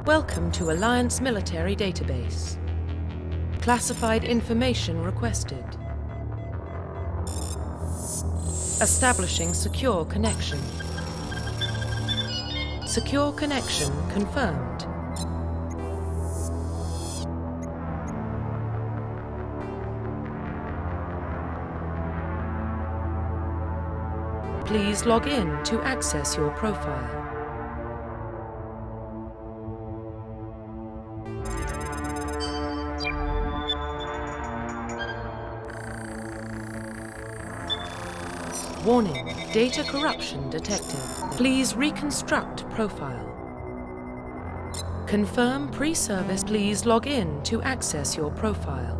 Welcome to Alliance Military Database. Classified information requested. Establishing secure connection. Secure connection confirmed. Please log in to access your profile. Warning, data corruption detected. Please reconstruct profile. Confirm pre-service. Please log in to access your profile.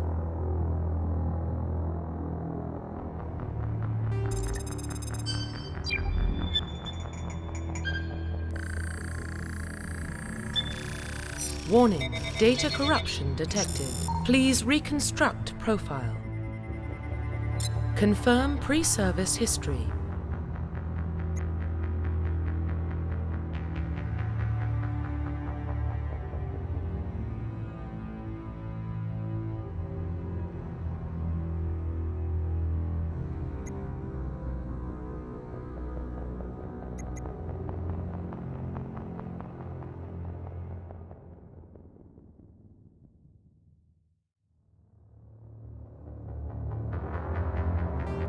Warning, data corruption detected. Please reconstruct profile. Confirm pre-service history.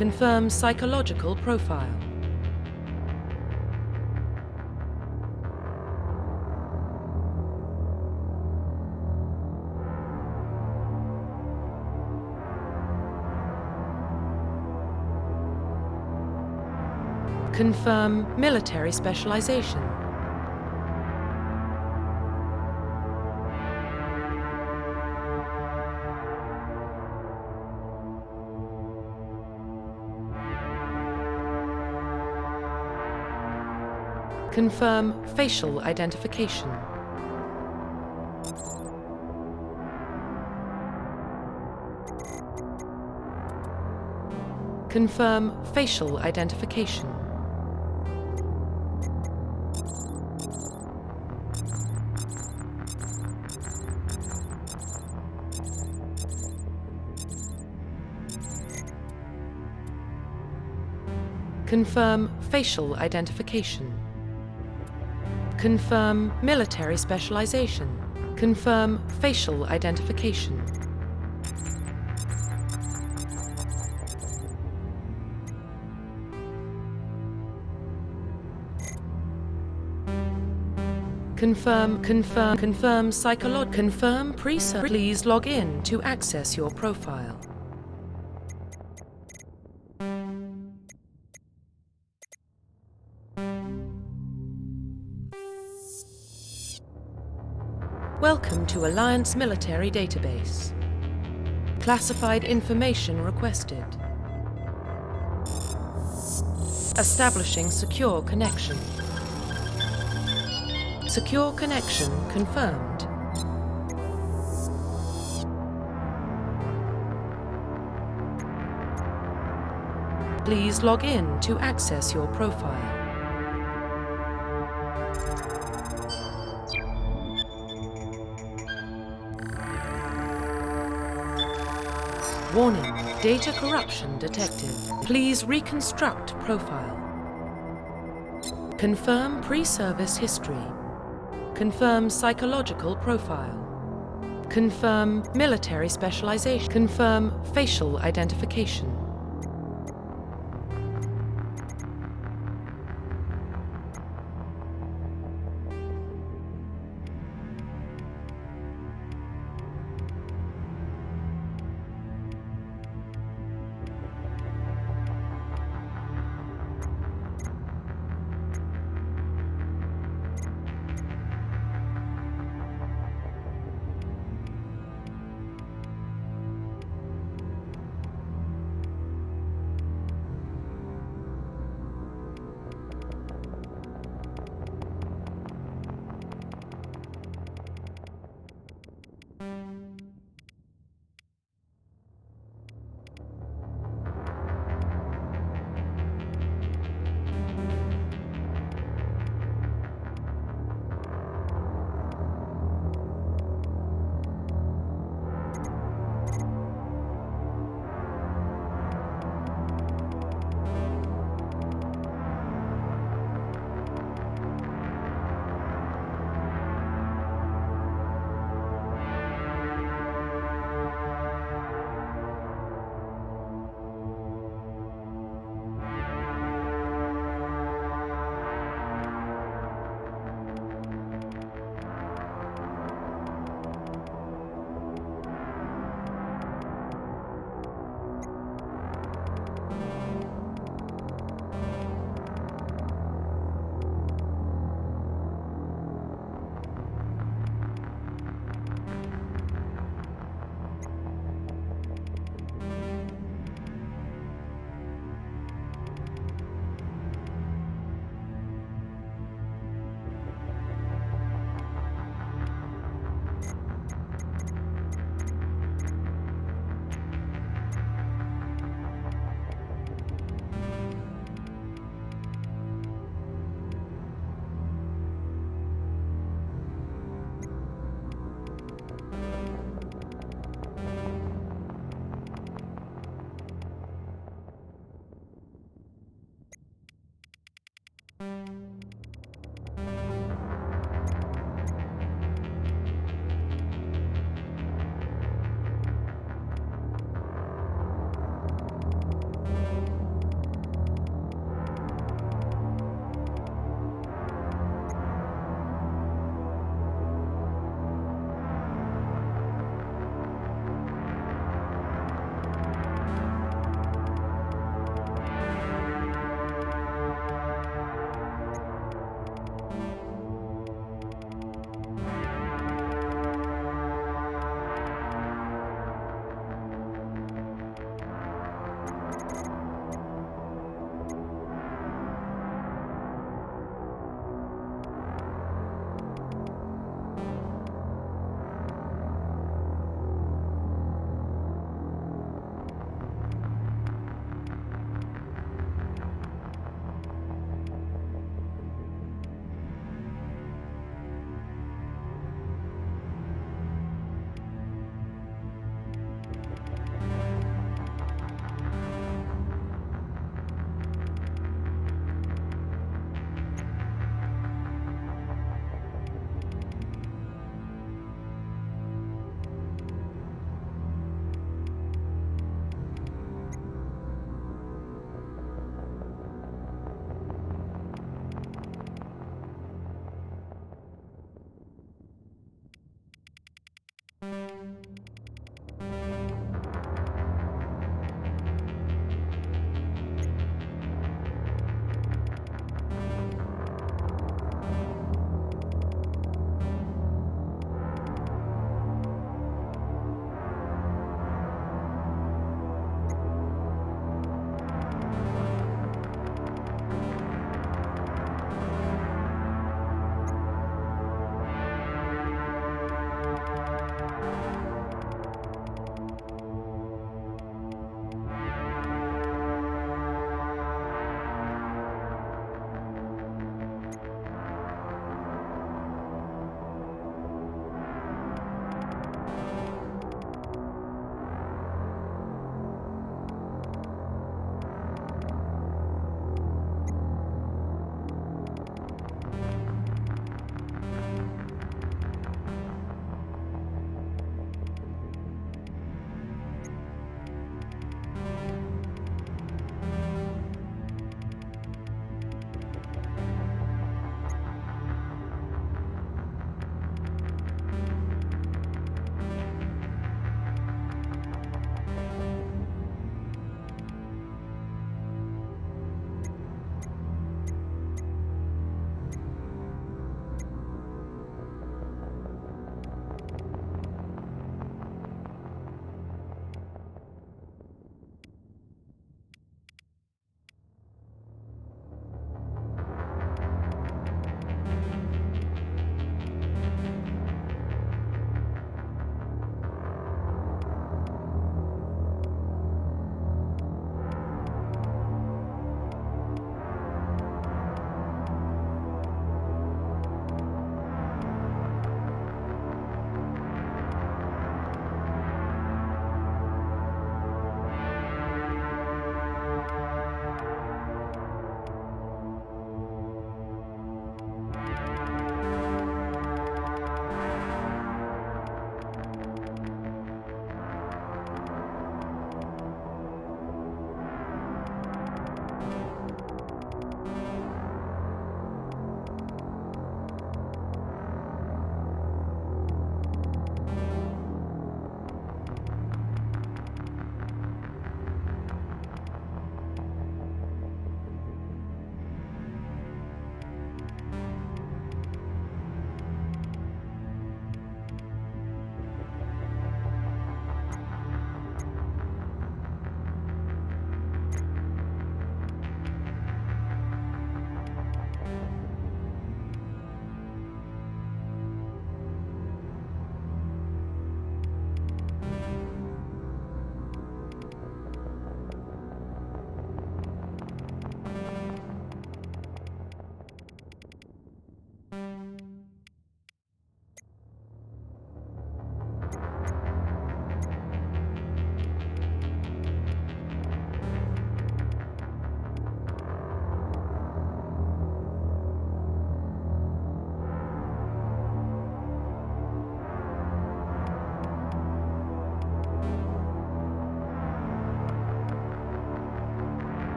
Confirm psychological profile. Confirm military specialization. Confirm facial identification. Confirm facial identification. Confirm facial identification. Confirm military specialization. Confirm facial identification. Confirm psychological. Confirm pre-service. Please log in to access your profile. Welcome to Alliance Military Database. Classified information requested. Establishing secure connection. Secure connection confirmed. Please log in to access your profile. Warning, data corruption detected. Please reconstruct profile. Confirm pre-service history. Confirm psychological profile. Confirm military specialization. Confirm facial identification.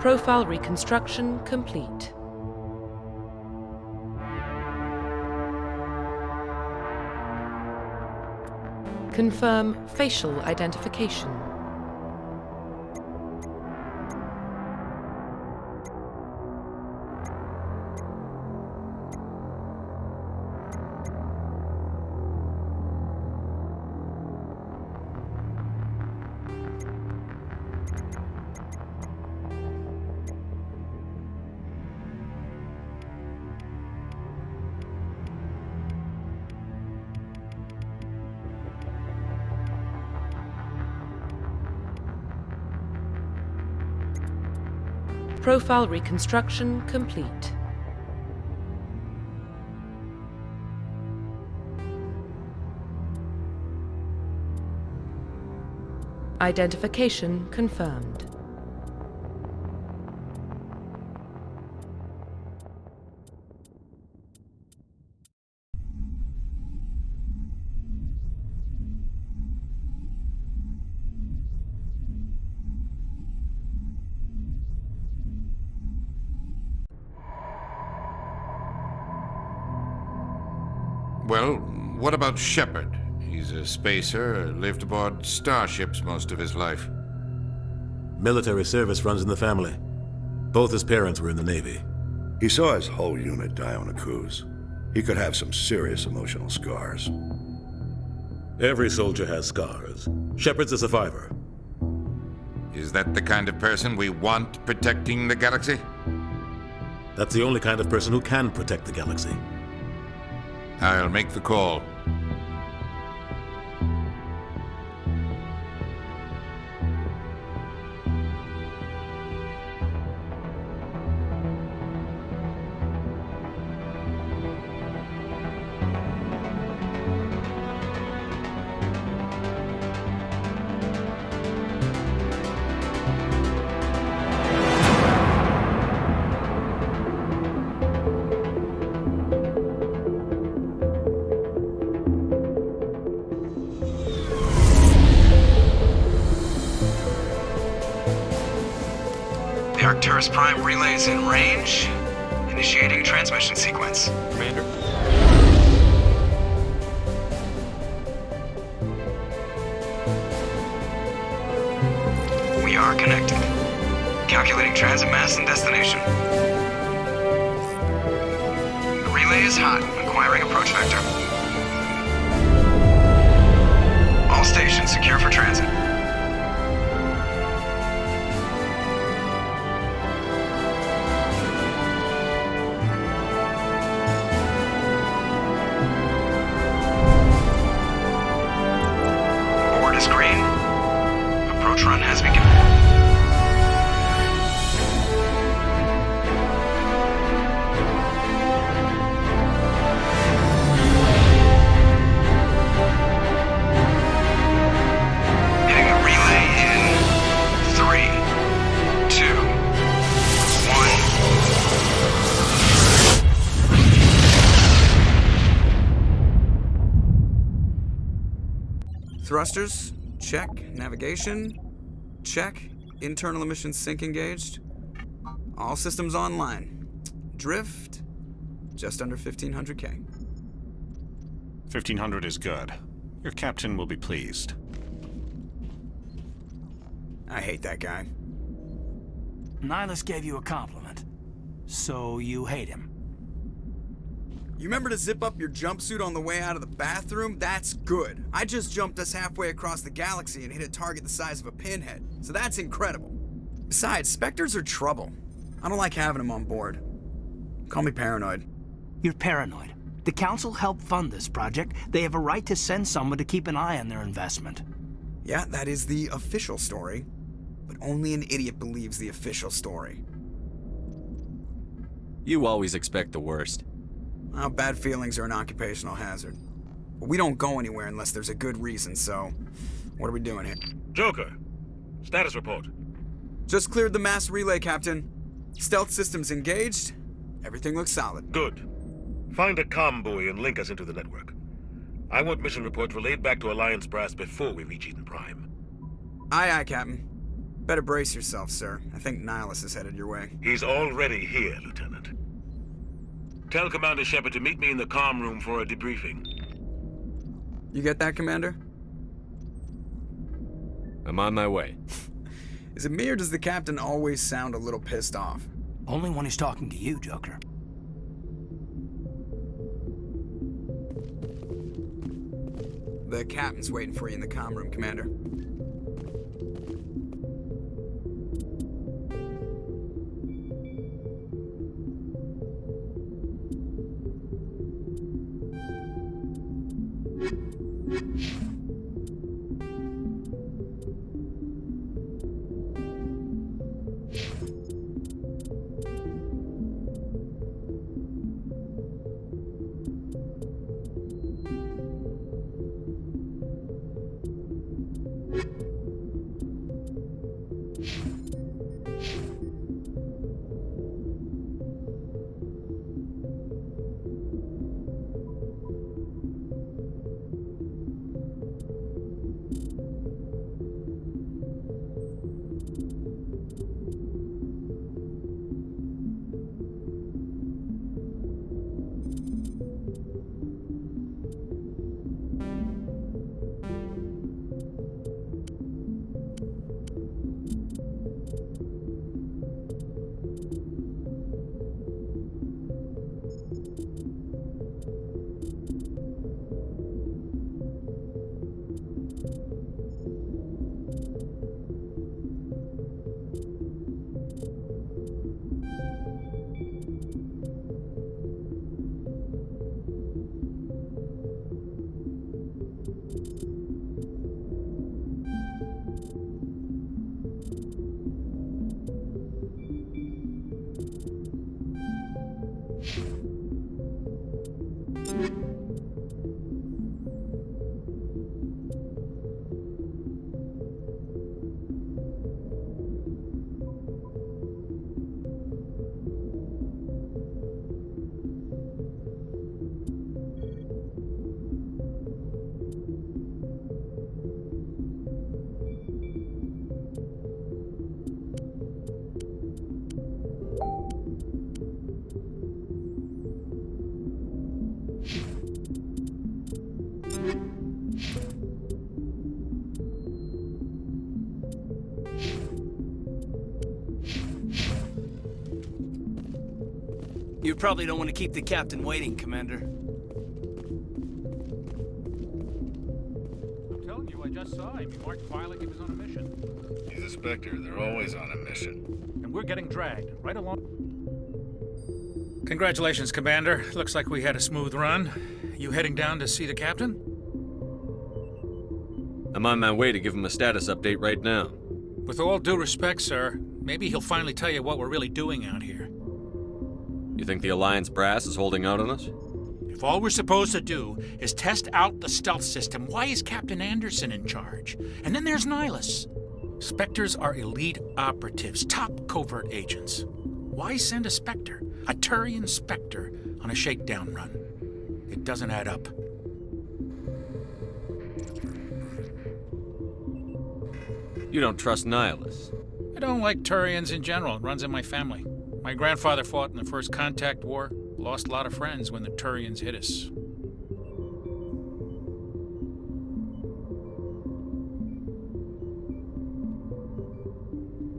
Profile reconstruction complete. Confirm facial identification. Profile reconstruction complete. Identification confirmed. Well, what about Shepard? He's a spacer, lived aboard starships most of his life. Military service runs in the family. Both his parents were in the Navy. He saw his whole unit die on a cruise. He could have some serious emotional scars. Every soldier has scars. Shepard's a survivor. Is that the kind of person we want protecting the galaxy? That's the only kind of person who can protect the galaxy. I'll make the call. The Arcturus Prime relay is in range. Initiating transmission sequence. Commander. We are connected. Calculating transit mass and destination. The relay is hot. Acquiring approach vector. All stations secure for transit. Board is green. Approach run has begun. Hitting the relay in 3, 2, 1. Thrusters, check. Navigation, check. Internal emissions sync engaged. All systems online. Drift, just under 1500K. 1500 is good. Your captain will be pleased. I hate that guy. Nihilus gave you a compliment. So you hate him. You remember to zip up your jumpsuit on the way out of the bathroom? That's good. I just jumped us halfway across the galaxy and hit a target the size of a pinhead, so that's incredible. Besides, Spectres are trouble. I don't like having them on board. Call me paranoid. You're paranoid. The Council helped fund this project. They have a right to send someone to keep an eye on their investment. Yeah, that is the official story. But only an idiot believes the official story. You always expect the worst. Well, bad feelings are an occupational hazard. But we don't go anywhere unless there's a good reason, so what are we doing here? Joker, status report. Just cleared the mass relay, Captain. Stealth systems engaged. Everything looks solid. Good. Find a comm buoy and link us into the network. I want mission reports relayed back to Alliance Brass before we reach Eden Prime. Aye, aye, Captain. Better brace yourself, sir. I think Nihilus is headed your way. He's already here, Lieutenant. Tell Commander Shepard to meet me in the comm room for a debriefing. You get that, Commander? I'm on my way. Is it me or does the Captain always sound a little pissed off? Only when he's talking to you, Joker. The Captain's waiting for you in the comm room, Commander. You probably don't want to keep the Captain waiting, Commander. I'm telling you, I just saw him. He marked file like he was on a mission. He's a Spectre. They're always on a mission. And we're getting dragged right along. Congratulations, Commander. Looks like we had a smooth run. You heading down to see the Captain? I'm on my way to give him a status update right now. With all due respect, sir, maybe he'll finally tell you what we're really doing out here. You think the Alliance Brass is holding out on us? If all we're supposed to do is test out the stealth system, why is Captain Anderson in charge? And then there's Nihilus. Spectres are elite operatives, top covert agents. Why send a Spectre, a Turian Spectre, on a shakedown run? It doesn't add up. You don't trust Nihilus? I don't like Turians in general. It runs in my family. My grandfather fought in the First Contact War, lost a lot of friends when the Turians hit us.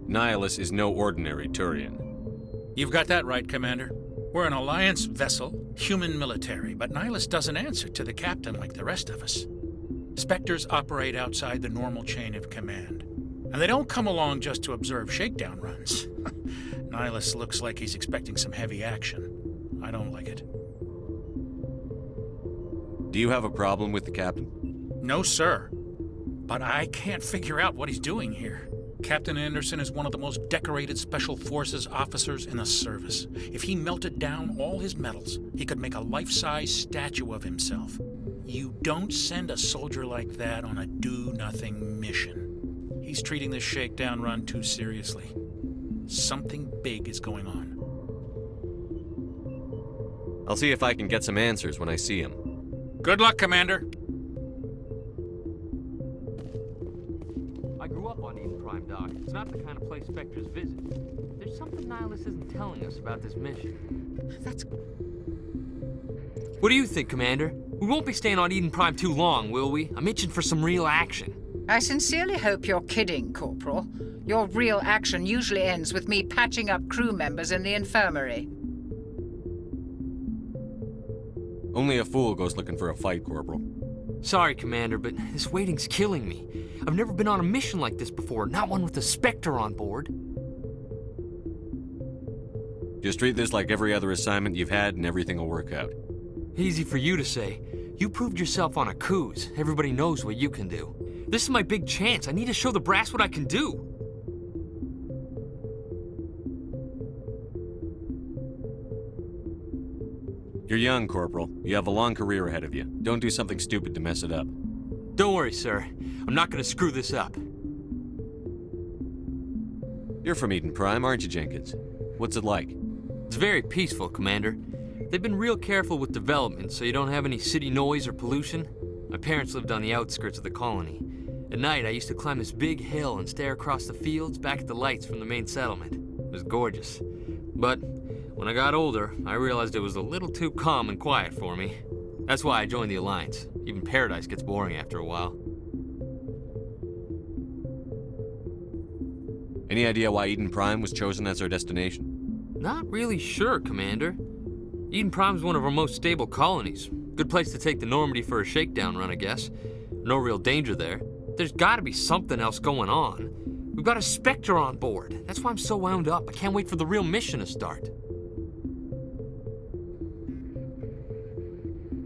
Nihilus is no ordinary Turian. You've got that right, Commander. We're an Alliance vessel, human military, but Nihilus doesn't answer to the Captain like the rest of us. Spectres operate outside the normal chain of command. And they don't come along just to observe shakedown runs. Nihilus looks like he's expecting some heavy action. I don't like it. Do you have a problem with the Captain? No, sir. But I can't figure out what he's doing here. Captain Anderson is one of the most decorated Special Forces officers in the service. If he melted down all his medals, he could make a life-size statue of himself. You don't send a soldier like that on a do-nothing mission. He's treating this shakedown run too seriously. Something big is going on. I'll see if I can get some answers when I see him. Good luck, Commander. I grew up on Eden Prime, Doc. It's not the kind of place Spectres visit. There's something Nihilus isn't telling us about this mission. That's... What do you think, Commander? We won't be staying on Eden Prime too long, will we? I'm itching for some real action. I sincerely hope you're kidding, Corporal. Your real action usually ends with me patching up crew members in the infirmary. Only a fool goes looking for a fight, Corporal. Sorry, Commander, but this waiting's killing me. I've never been on a mission like this before, not one with a Spectre on board. Just treat this like every other assignment you've had and everything will work out. Easy for you to say. You proved yourself on a cruise. Everybody knows what you can do. This is my big chance. I need to show the brass what I can do. You're young, Corporal. You have a long career ahead of you. Don't do something stupid to mess it up. Don't worry, sir. I'm not gonna screw this up. You're from Eden Prime, aren't you, Jenkins? What's it like? It's very peaceful, Commander. They've been real careful with development, so you don't have any city noise or pollution. My parents lived on the outskirts of the colony. At night, I used to climb this big hill and stare across the fields back at the lights from the main settlement. It was gorgeous. But when I got older, I realized it was a little too calm and quiet for me. That's why I joined the Alliance. Even Paradise gets boring after a while. Any idea why Eden Prime was chosen as our destination? Not really sure, Commander. Eden Prime's one of our most stable colonies. Good place to take the Normandy for a shakedown run, I guess. No real danger there. There's gotta be something else going on. We've got a Spectre on board. That's why I'm so wound up. I can't wait for the real mission to start.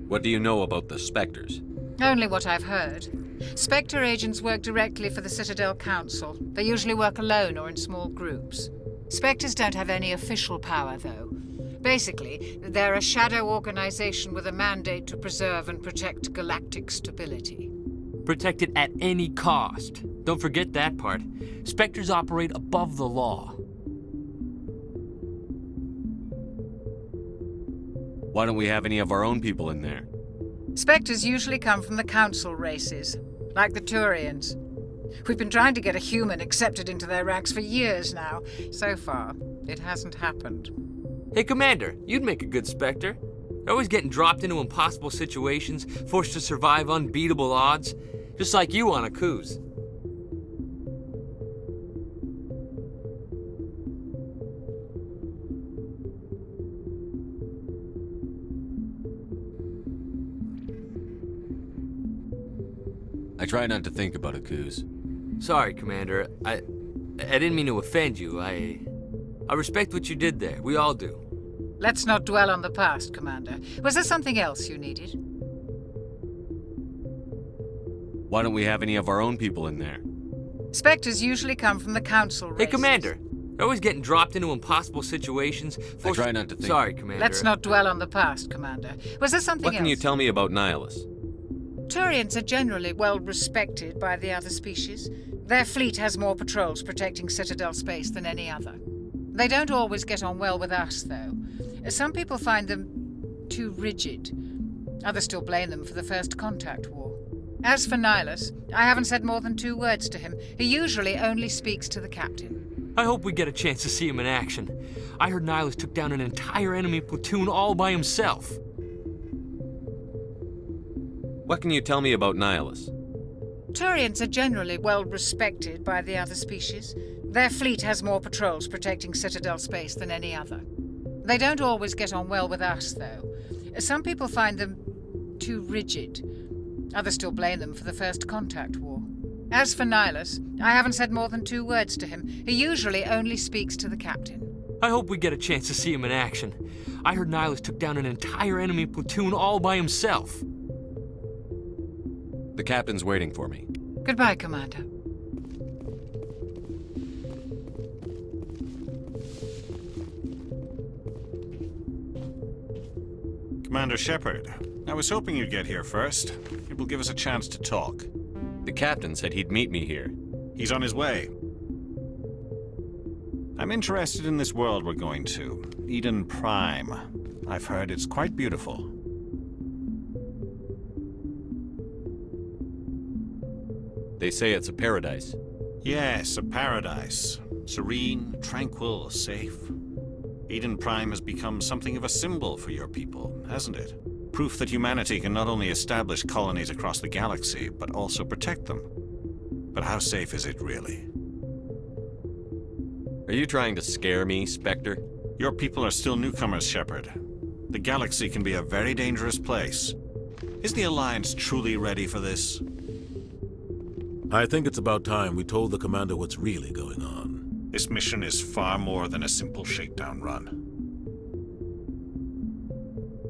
What do you know about the Spectres? Only what I've heard. Spectre agents work directly for the Citadel Council. They usually work alone or in small groups. Spectres don't have any official power, though. Basically, they're a shadow organization with a mandate to preserve and protect galactic stability. Protect it at any cost. Don't forget that part. Spectres operate above the law. Why don't we have any of our own people in there? Spectres usually come from the Council races, like the Turians. We've been trying to get a human accepted into their ranks for years now. So far, it hasn't happened. Hey, Commander, you'd make a good Spectre. They're always getting dropped into impossible situations, forced to survive unbeatable odds, just like you on a cruise. I try not to think about a cruise. Sorry, Commander. I didn't mean to offend you. I respect what you did there. We all do. Let's not dwell on the past, Commander. Was there something else you needed? Why don't we have any of our own people in there? Spectres usually come from the Council races. Hey, Commander. They're always getting dropped into impossible situations. I try not to think. Sorry, Commander. Let's not dwell on the past, Commander. Was there something else? What can you tell me about Nihilus? Turians are generally well respected by the other species. Their fleet has more patrols protecting Citadel space than any other. They don't always get on well with us, though. Some people find them too rigid. Others still blame them for the First Contact War. As for Nihilus, I haven't said more than 2 words to him. He usually only speaks to the captain. I hope we get a chance to see him in action. I heard Nihilus took down an entire enemy platoon all by himself. What can you tell me about Nihilus? Turians are generally well respected by the other species. Their fleet has more patrols protecting Citadel space than any other. They don't always get on well with us, though. Some people find them too rigid. Others still blame them for the First Contact War. As for Nihilus, I haven't said more than 2 words to him. He usually only speaks to the captain. I hope we get a chance to see him in action. I heard Nihilus took down an entire enemy platoon all by himself. The captain's waiting for me. Goodbye, Commander. Commander Shepard, I was hoping you'd get here first. It will give us a chance to talk. The captain said he'd meet me here. He's on his way. I'm interested in this world we're going to, Eden Prime. I've heard it's quite beautiful. They say it's a paradise. Yes, a paradise. Serene, tranquil, safe. Eden Prime has become something of a symbol for your people, hasn't it? Proof that humanity can not only establish colonies across the galaxy, but also protect them. But how safe is it really? Are you trying to scare me, Spectre? Your people are still newcomers, Shepard. The galaxy can be a very dangerous place. Is the Alliance truly ready for this? I think it's about time we told the Commander what's really going on. This mission is far more than a simple shakedown run.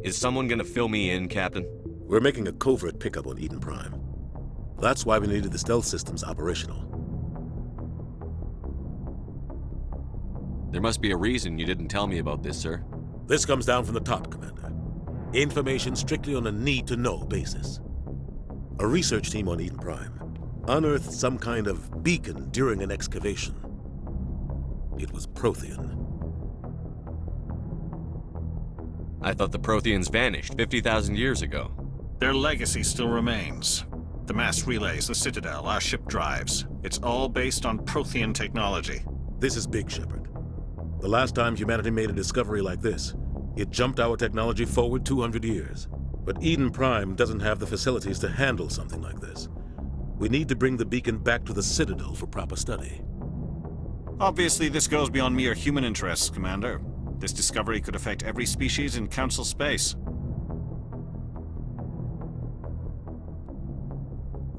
Is someone gonna fill me in, Captain? We're making a covert pickup on Eden Prime. That's why we needed the stealth systems operational. There must be a reason you didn't tell me about this, sir. This comes down from the top, Commander. Information strictly on a need-to-know basis. A research team on Eden Prime unearthed some kind of beacon during an excavation. It was Prothean. I thought the Protheans vanished 50,000 years ago. Their legacy still remains. The mass relays, the Citadel, our ship drives. It's all based on Prothean technology. This is big, Shepard. The last time humanity made a discovery like this, it jumped our technology forward 200 years. But Eden Prime doesn't have the facilities to handle something like this. We need to bring the beacon back to the Citadel for proper study. Obviously, this goes beyond mere human interests, Commander. This discovery could affect every species in Council space.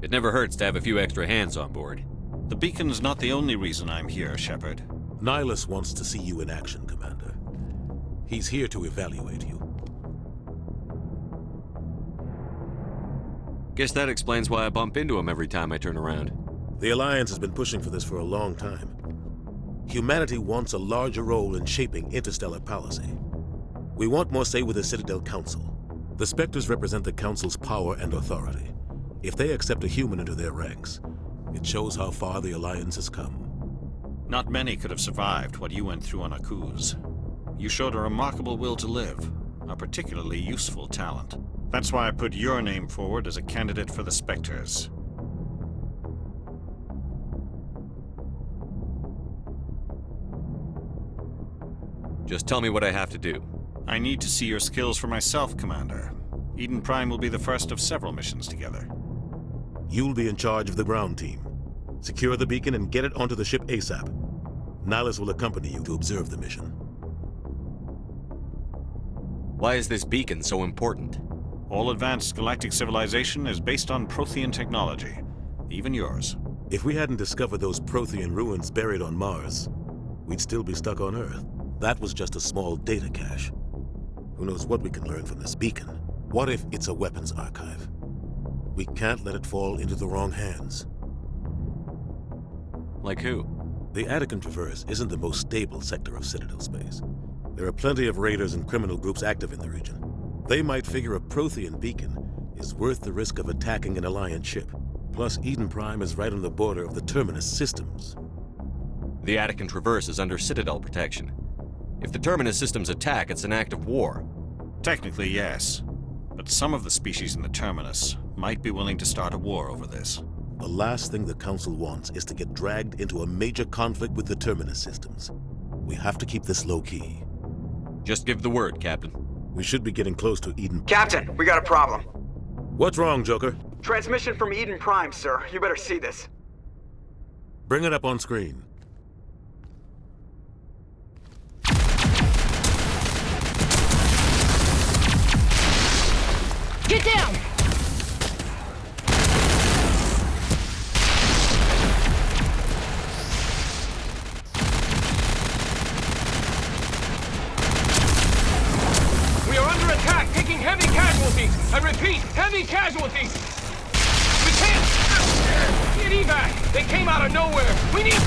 It never hurts to have a few extra hands on board. The beacon's not the only reason I'm here, Shepard. Nihilus wants to see you in action, Commander. He's here to evaluate you. Guess that explains why I bump into him every time I turn around. The Alliance has been pushing for this for a long time. Humanity wants a larger role in shaping interstellar policy. We want more say with the Citadel Council. The Spectres represent the Council's power and authority. If they accept a human into their ranks, it shows how far the Alliance has come. Not many could have survived what you went through on Akuz. You showed a remarkable will to live, a particularly useful talent. That's why I put your name forward as a candidate for the Spectres. Just tell me what I have to do. I need to see your skills for myself, Commander. Eden Prime will be the first of several missions together. You'll be in charge of the ground team. Secure the beacon and get it onto the ship ASAP. Nihilus will accompany you to observe the mission. Why is this beacon so important? All advanced galactic civilization is based on Prothean technology, even yours. If we hadn't discovered those Prothean ruins buried on Mars, we'd still be stuck on Earth. That was just a small data cache. Who knows what we can learn from this beacon? What if it's a weapons archive? We can't let it fall into the wrong hands. Like who? The Attican Traverse isn't the most stable sector of Citadel space. There are plenty of raiders and criminal groups active in the region. They might figure a Prothean beacon is worth the risk of attacking an Alliance ship. Plus, Eden Prime is right on the border of the Terminus systems. The Attican Traverse is under Citadel protection. If the Terminus systems attack, it's an act of war. Technically, yes. But some of the species in the Terminus might be willing to start a war over this. The last thing the Council wants is to get dragged into a major conflict with the Terminus systems. We have to keep this low-key. Just give the word, Captain. We should be getting close to Eden. Captain, we got a problem. What's wrong, Joker? Transmission from Eden Prime, sir. You better see this. Bring it up on screen. Get down! We are under attack, taking heavy casualties. I repeat, heavy casualties. We can't get evac. They came out of nowhere. We need...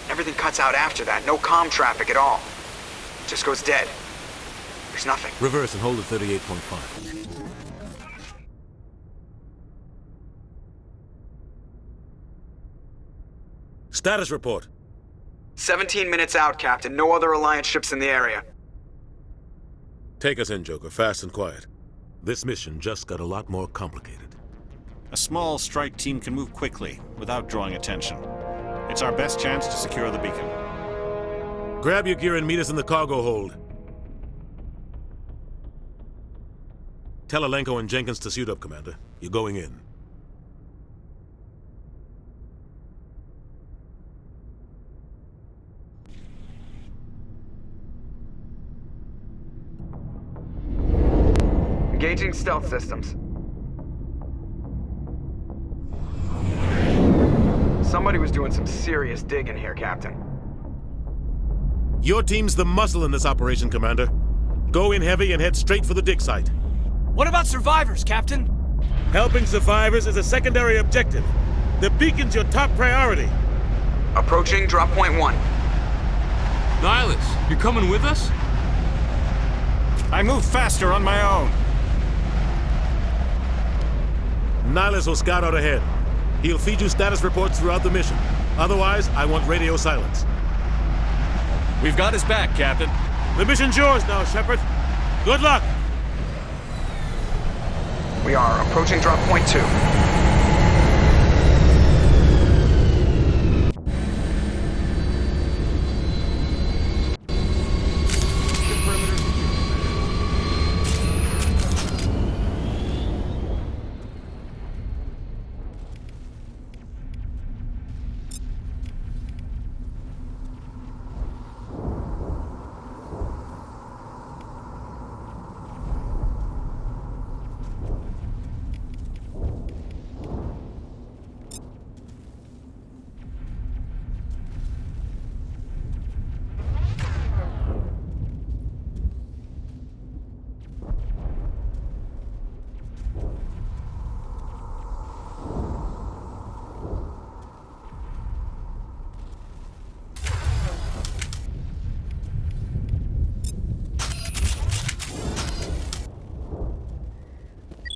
Everything cuts out after that. No comm traffic at all. Just goes dead. There's nothing. Reverse and hold at 38.5. Status report. 17 minutes out, Captain. No other Alliance ships in the area. Take us in, Joker, fast and quiet. This mission just got a lot more complicated. A small strike team can move quickly, without drawing attention. It's our best chance to secure the beacon. Grab your gear and meet us in the cargo hold. Tell Alenko and Jenkins to suit up, Commander. You're going in. Engaging stealth systems. Somebody was doing some serious digging here, Captain. Your team's the muscle in this operation, Commander. Go in heavy and head straight for the dig site. What about survivors, Captain? Helping survivors is a secondary objective. The beacon's your top priority. Approaching drop point 1. Nihilus, you're coming with us? I move faster on my own. Nihilus will scout out ahead. He'll feed you status reports throughout the mission. Otherwise, I want radio silence. We've got his back, Captain. The mission's yours now, Shepard. Good luck! We are approaching drop point 2.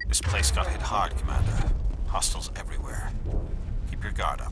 This place got hit hard, Commander. Hostiles everywhere. Keep your guard up.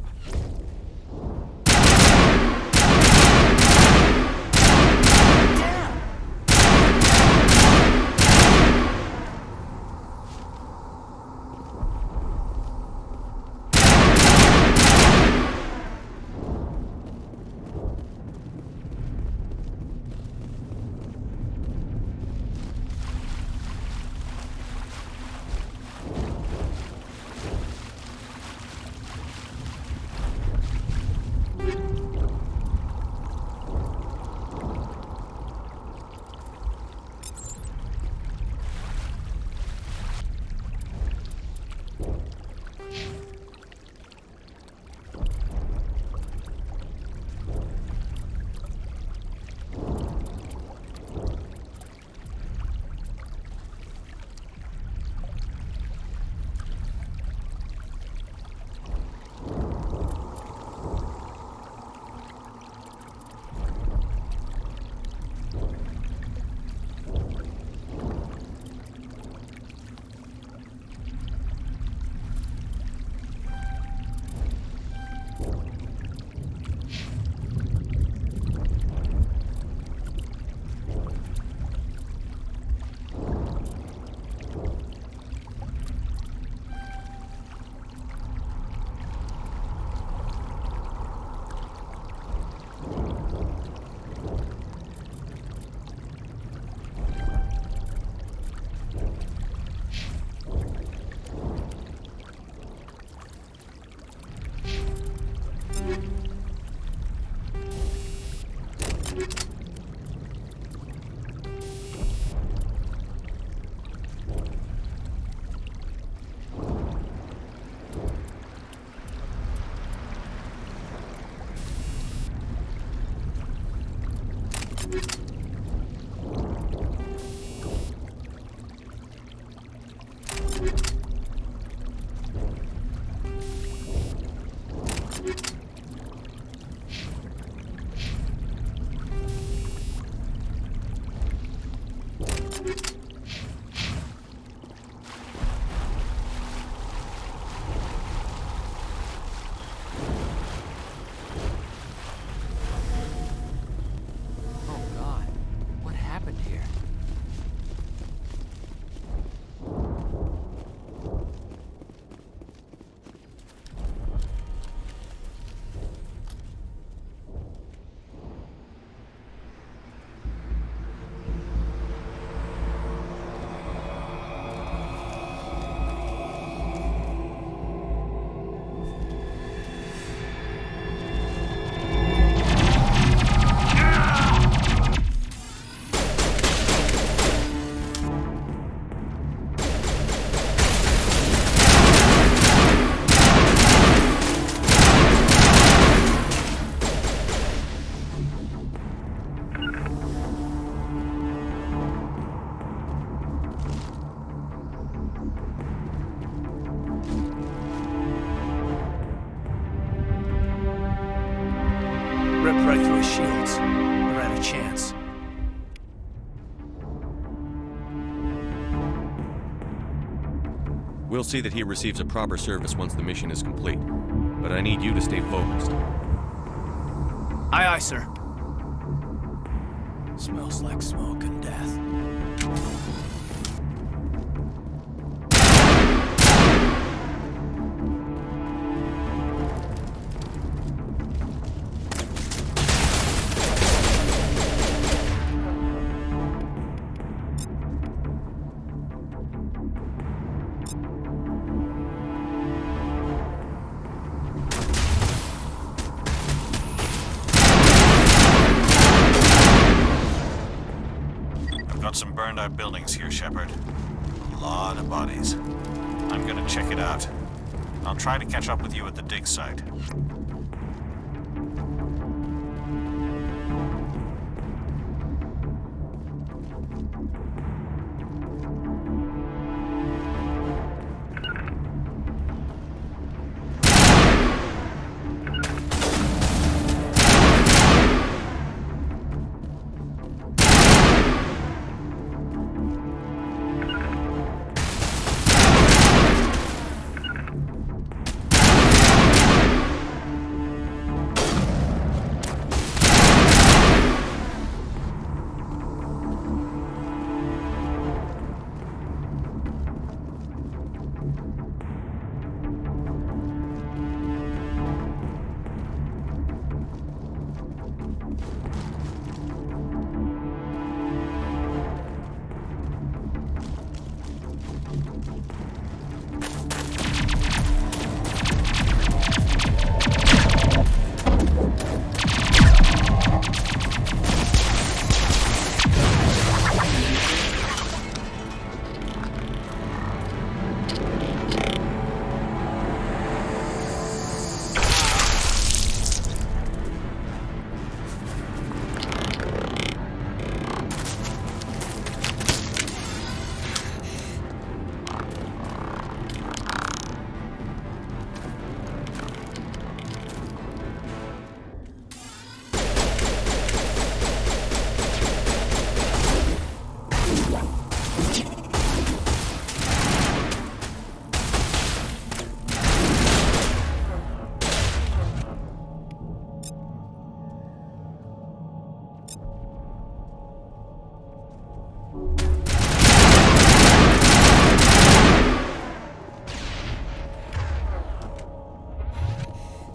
We'll see that he receives a proper service once the mission is complete. But I need you to stay focused. Aye, aye, sir. Smells like smoke and death. Got some burned out buildings here, Shepard. A lot of bodies. I'm gonna check it out. I'll try to catch up with you at the dig site.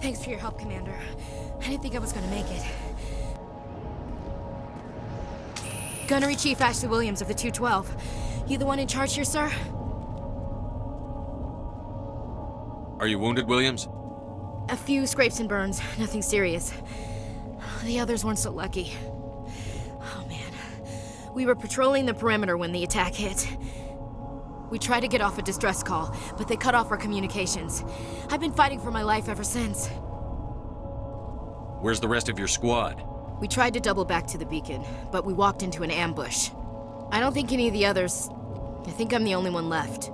Thanks for your help, Commander. I didn't think I was gonna make it. Gunnery Chief Ashley Williams of the 212. You the one in charge here, sir? Are you wounded, Williams? A few scrapes and burns, nothing serious. The others weren't so lucky. Oh man. We were patrolling the perimeter when the attack hit. We tried to get off a distress call, but they cut off our communications. I've been fighting for my life ever since. Where's the rest of your squad? We tried to double back to the beacon, but we walked into an ambush. I don't think any of the others... I think I'm the only one left.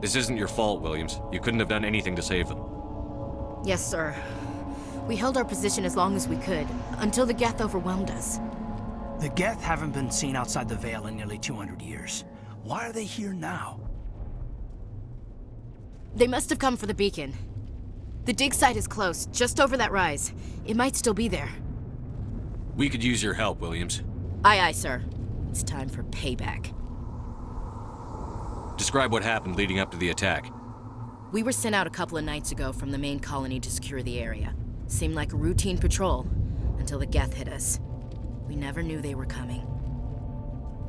This isn't your fault, Williams. You couldn't have done anything to save them. Yes, sir. We held our position as long as we could, until the Geth overwhelmed us. The Geth haven't been seen outside the Veil in nearly 200 years. Why are they here now? They must have come for the beacon. The dig site is close, just over that rise. It might still be there. We could use your help, Williams. Aye, aye, sir. It's time for payback. Describe what happened leading up to the attack. We were sent out a couple of nights ago from the main colony to secure the area. Seemed like a routine patrol, until the Geth hit us. We never knew they were coming.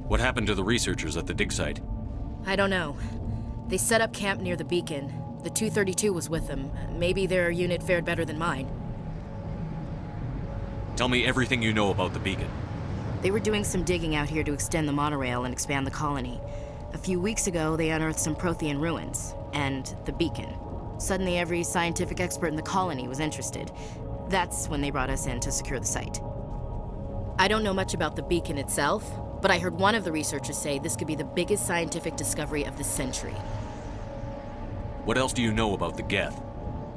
What happened to the researchers at the dig site? I don't know. They set up camp near the beacon. The 232 was with them. Maybe their unit fared better than mine. Tell me everything you know about the beacon. They were doing some digging out here to extend the monorail and expand the colony. A few weeks ago, they unearthed some Prothean ruins, and the beacon. Suddenly, every scientific expert in the colony was interested. That's when they brought us in to secure the site. I don't know much about the beacon itself, but I heard one of the researchers say this could be the biggest scientific discovery of the century. What else do you know about the Geth?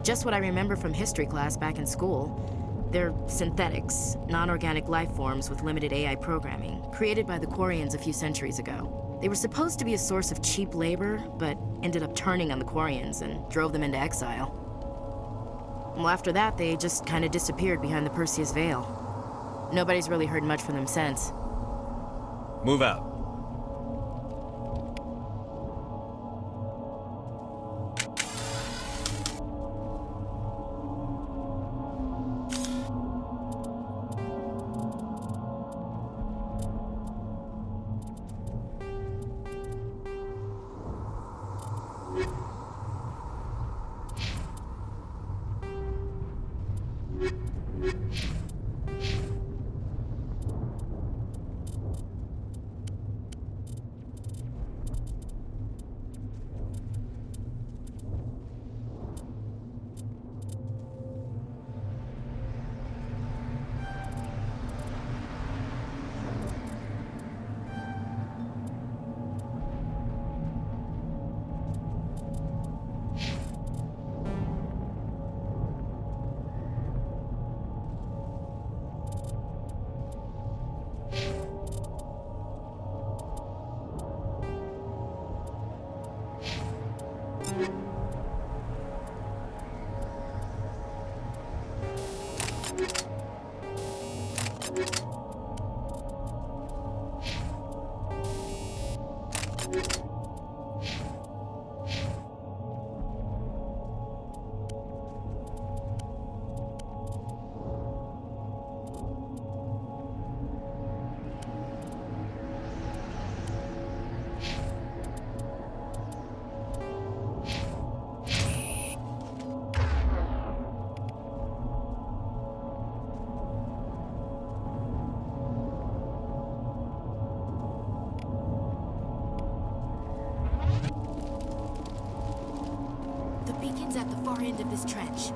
Just what I remember from history class back in school. They're synthetics, non-organic life forms with limited AI programming, created by the Quarians a few centuries ago. They were supposed to be a source of cheap labor, but ended up turning on the Quarians and drove them into exile. Well, after that, they just kind of disappeared behind the Perseus Veil. Nobody's really heard much from them since. Move out. At the far end of this trench.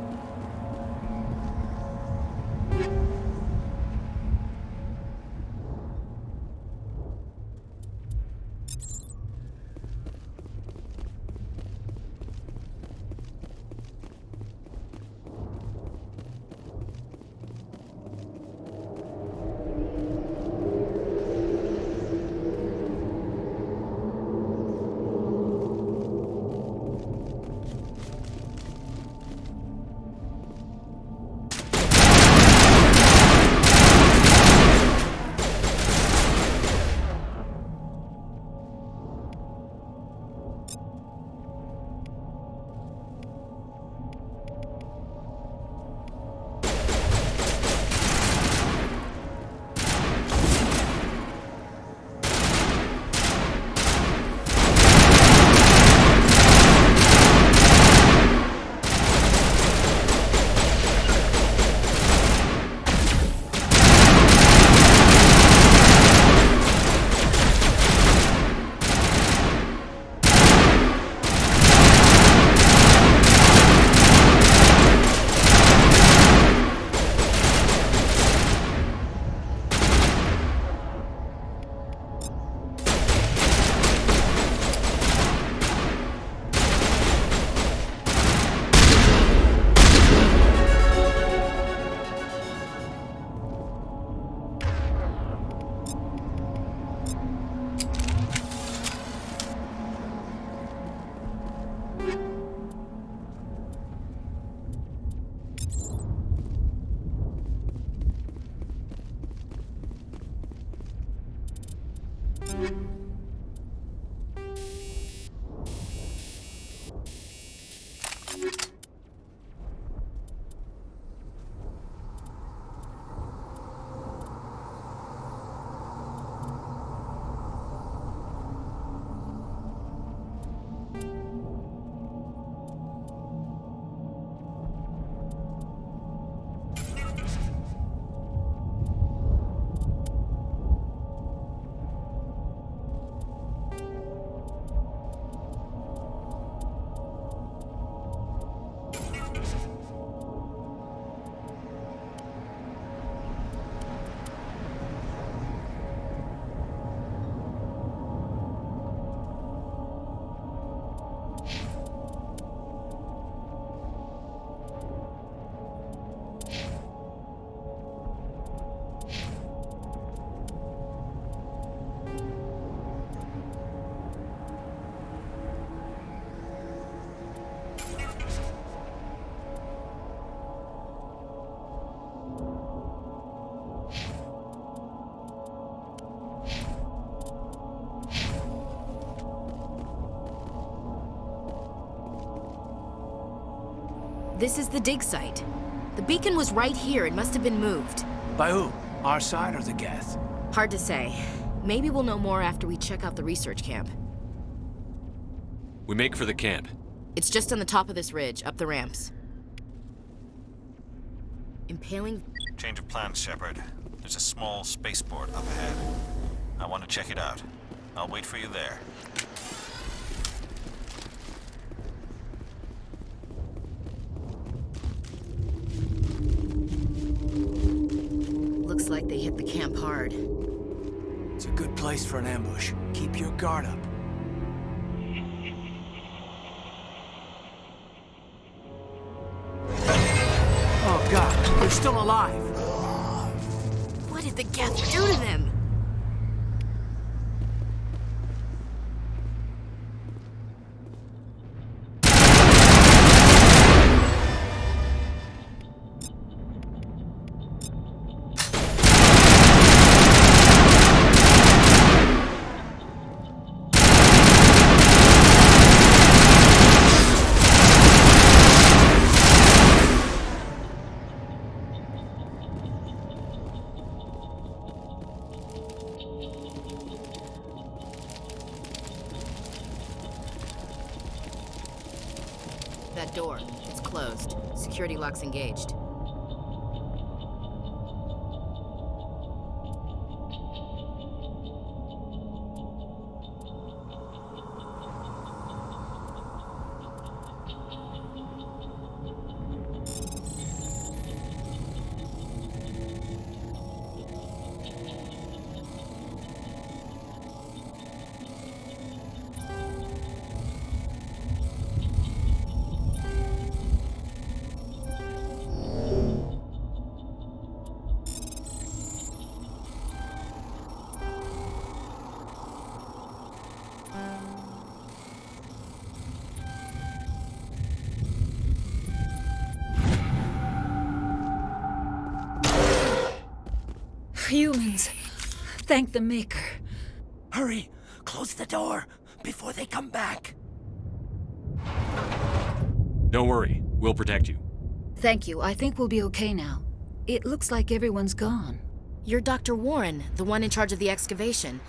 This is the dig site. The beacon was right here. It must have been moved. By who? Our side or the Geth? Hard to say. Maybe we'll know more after we check out the research camp. We make for the camp. It's just on the top of this ridge, up the ramps. Impaling... Change of plans, Shepard. There's a small spaceport up ahead. I want to check it out. I'll wait for you there. Looks like they hit the camp hard. It's a good place for an ambush. Keep your guard up. Oh God, they're still alive. What did the Geth do to them? That door, it's closed. Security lock's engaged. Humans. Thank the Maker. Hurry! Close the door before they come back. Don't worry, we'll protect you. Thank you. I think we'll be okay now. It looks like everyone's gone. You're Dr. Warren, the one in charge of the excavation.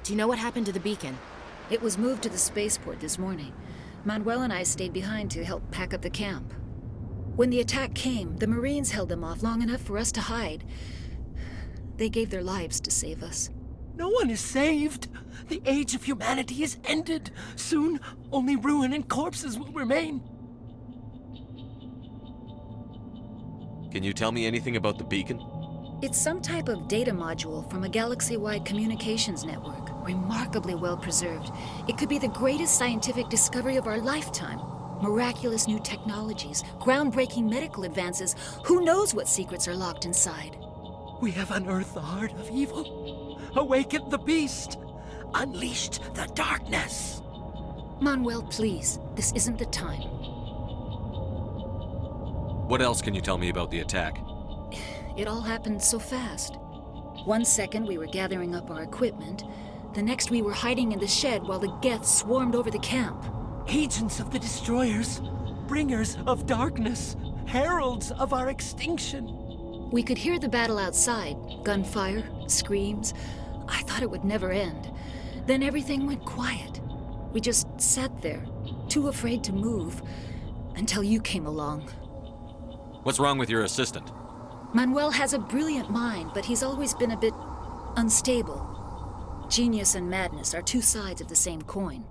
Do you know what happened to the beacon? It was moved to the spaceport this morning. Manuel and I stayed behind to help pack up the camp. When the attack came, the Marines held them off long enough for us to hide. They gave their lives to save us. No one is saved. The age of humanity is ended. Soon, only ruin and corpses will remain. Can you tell me anything about the beacon? It's some type of data module from a galaxy-wide communications network. Remarkably well preserved. It could be the greatest scientific discovery of our lifetime. Miraculous new technologies, groundbreaking medical advances. Who knows what secrets are locked inside? We have unearthed the heart of evil, awakened the beast, unleashed the darkness. Manuel, please, this isn't the time. What else can you tell me about the attack? It all happened so fast. 1 second we were gathering up our equipment, the next we were hiding in the shed while the Geth swarmed over the camp. Agents of the destroyers, bringers of darkness, heralds of our extinction. We could hear the battle outside, gunfire, screams. I thought it would never end. Then everything went quiet. We just sat there, too afraid to move, until you came along. What's wrong with your assistant? Manuel has a brilliant mind, but he's always been a bit unstable. Genius and madness are two sides of the same coin.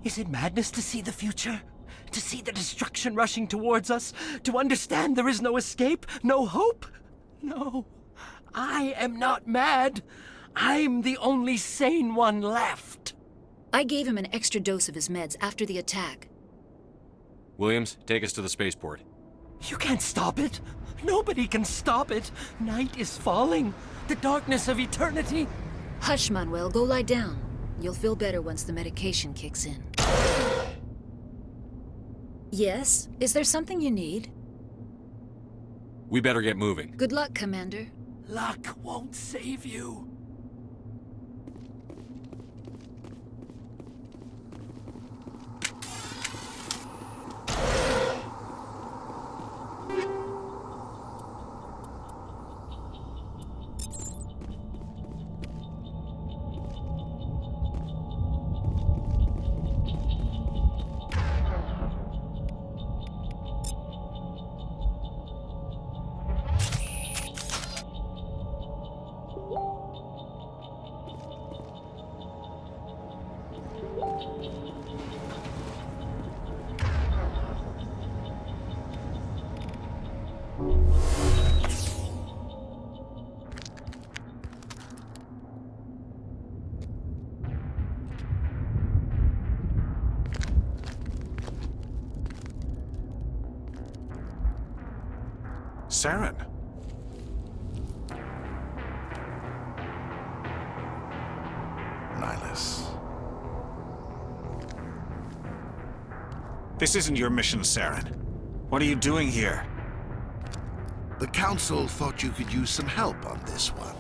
Is it madness to see the future? To see the destruction rushing towards us? To understand there is no escape, no hope? No, I am not mad. I'm the only sane one left. I gave him an extra dose of his meds after the attack. Williams, take us to the spaceport. You can't stop it. Nobody can stop it. Night is falling. The darkness of eternity. Hush, Manuel. Go lie down. You'll feel better once the medication kicks in. Yes? Is there something you need? We better get moving. Good luck, Commander. Luck won't save you. Saren. Nihilus. This isn't your mission, Saren. What are you doing here? The Council thought you could use some help on this one.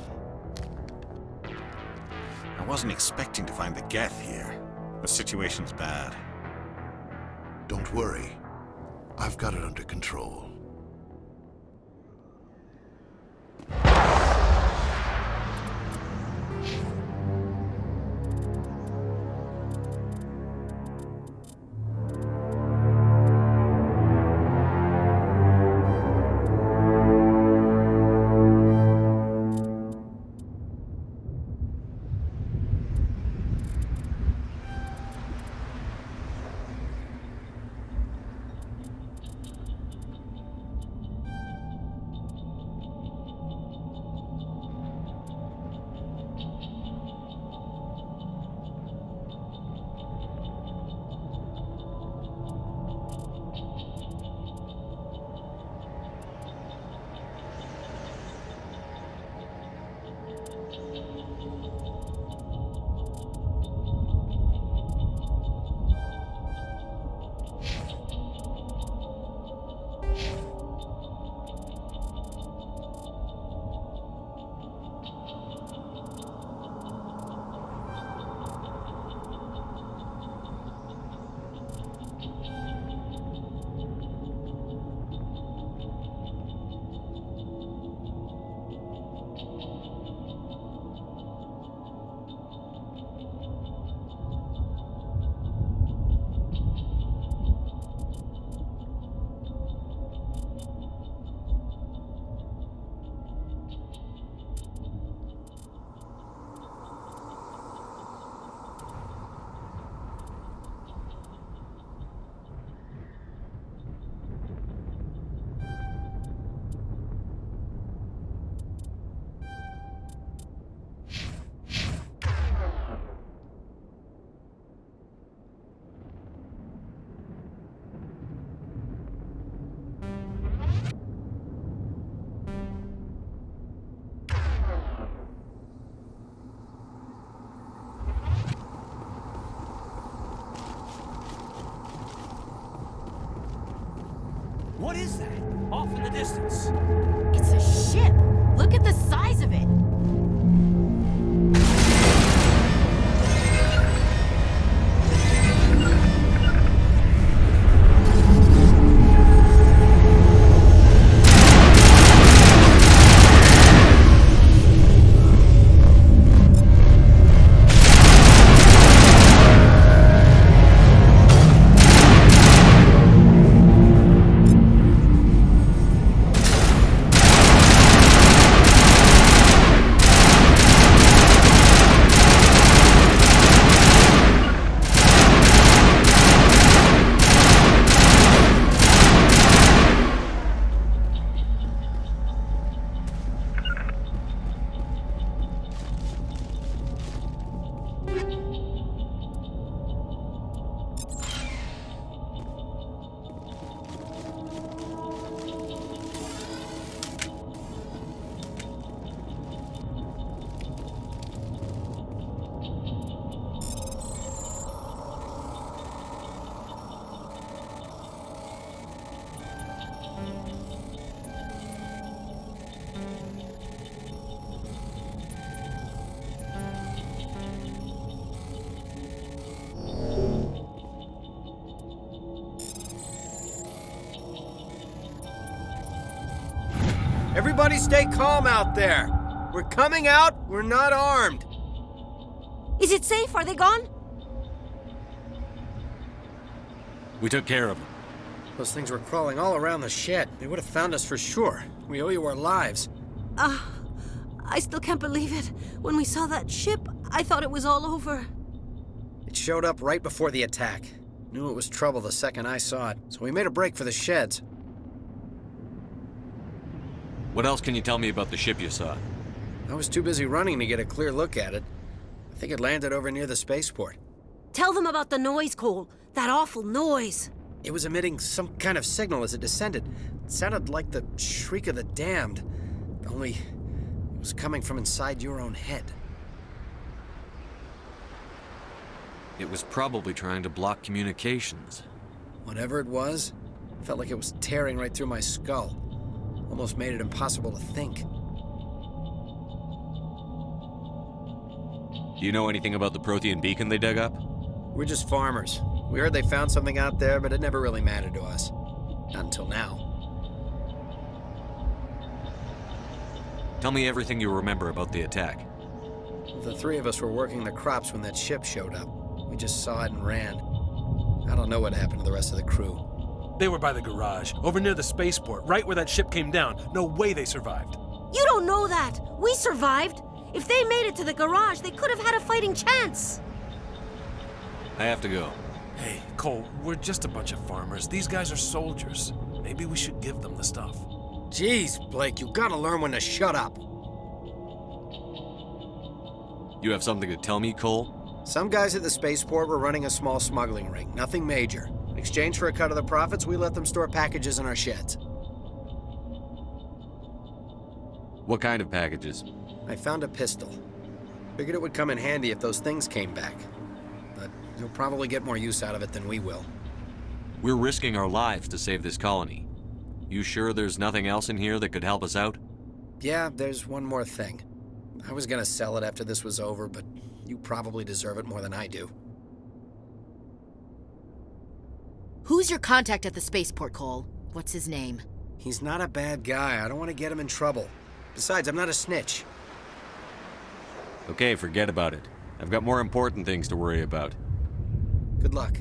I wasn't expecting to find the Geth here. The situation's bad. Don't worry. I've got it under control. What is that? Off in the distance. It's a ship. Look at the size of it. Everybody stay calm out there. We're coming out, we're not armed. Is it safe? Are they gone? We took care of them. Those things were crawling all around the shed. They would have found us for sure. We owe you our lives. I still can't believe it. When we saw that ship, I thought it was all over. It showed up right before the attack. Knew it was trouble the second I saw it, so we made a break for the sheds. What else can you tell me about the ship you saw? I was too busy running to get a clear look at it. I think it landed over near the spaceport. Tell them about the noise, Cole. That awful noise. It was emitting some kind of signal as it descended. It sounded like the shriek of the damned, only it was coming from inside your own head. It was probably trying to block communications. Whatever it was, felt like it was tearing right through my skull. Almost made it impossible to think. Do you know anything about the Prothean beacon they dug up? We're just farmers. We heard they found something out there, but it never really mattered to us. Not until now. Tell me everything you remember about the attack. The three of us were working the crops when that ship showed up. We just saw it and ran. I don't know what happened to the rest of the crew. They were by the garage, over near the spaceport, right where that ship came down. No way they survived. You don't know that. We survived. If they made it to the garage, they could have had a fighting chance. I have to go. Hey, Cole, we're just a bunch of farmers. These guys are soldiers. Maybe we should give them the stuff. Jeez, Blake, you gotta learn when to shut up. You have something to tell me, Cole? Some guys at the spaceport were running a small smuggling ring, nothing major. In exchange for a cut of the profits, we let them store packages in our sheds. What kind of packages? I found a pistol. Figured it would come in handy if those things came back. But you'll probably get more use out of it than we will. We're risking our lives to save this colony. You sure there's nothing else in here that could help us out? Yeah, there's one more thing. I was gonna sell it after this was over, but you probably deserve it more than I do. Who's your contact at the spaceport, Cole? What's his name? He's not a bad guy. I don't want to get him in trouble. Besides, I'm not a snitch. Okay, forget about it. I've got more important things to worry about. Good luck.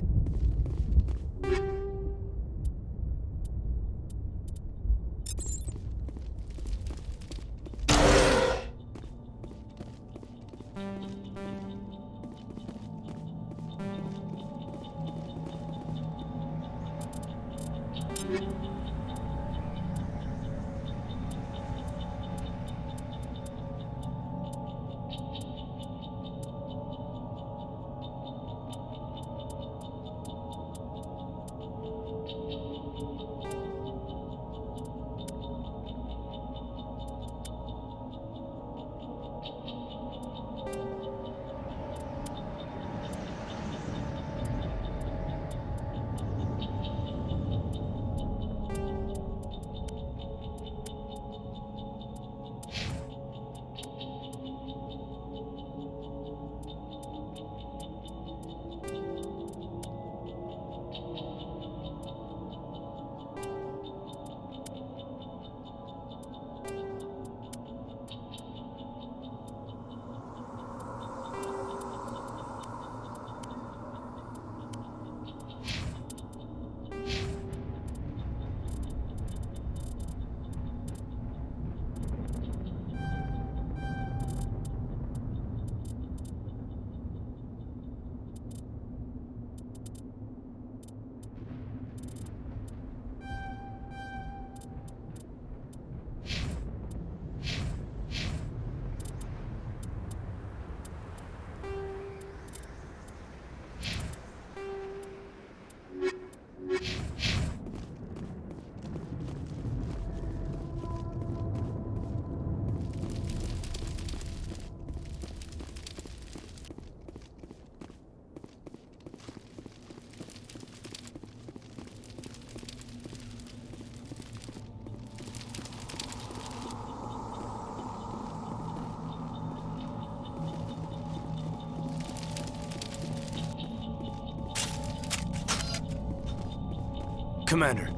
Commander,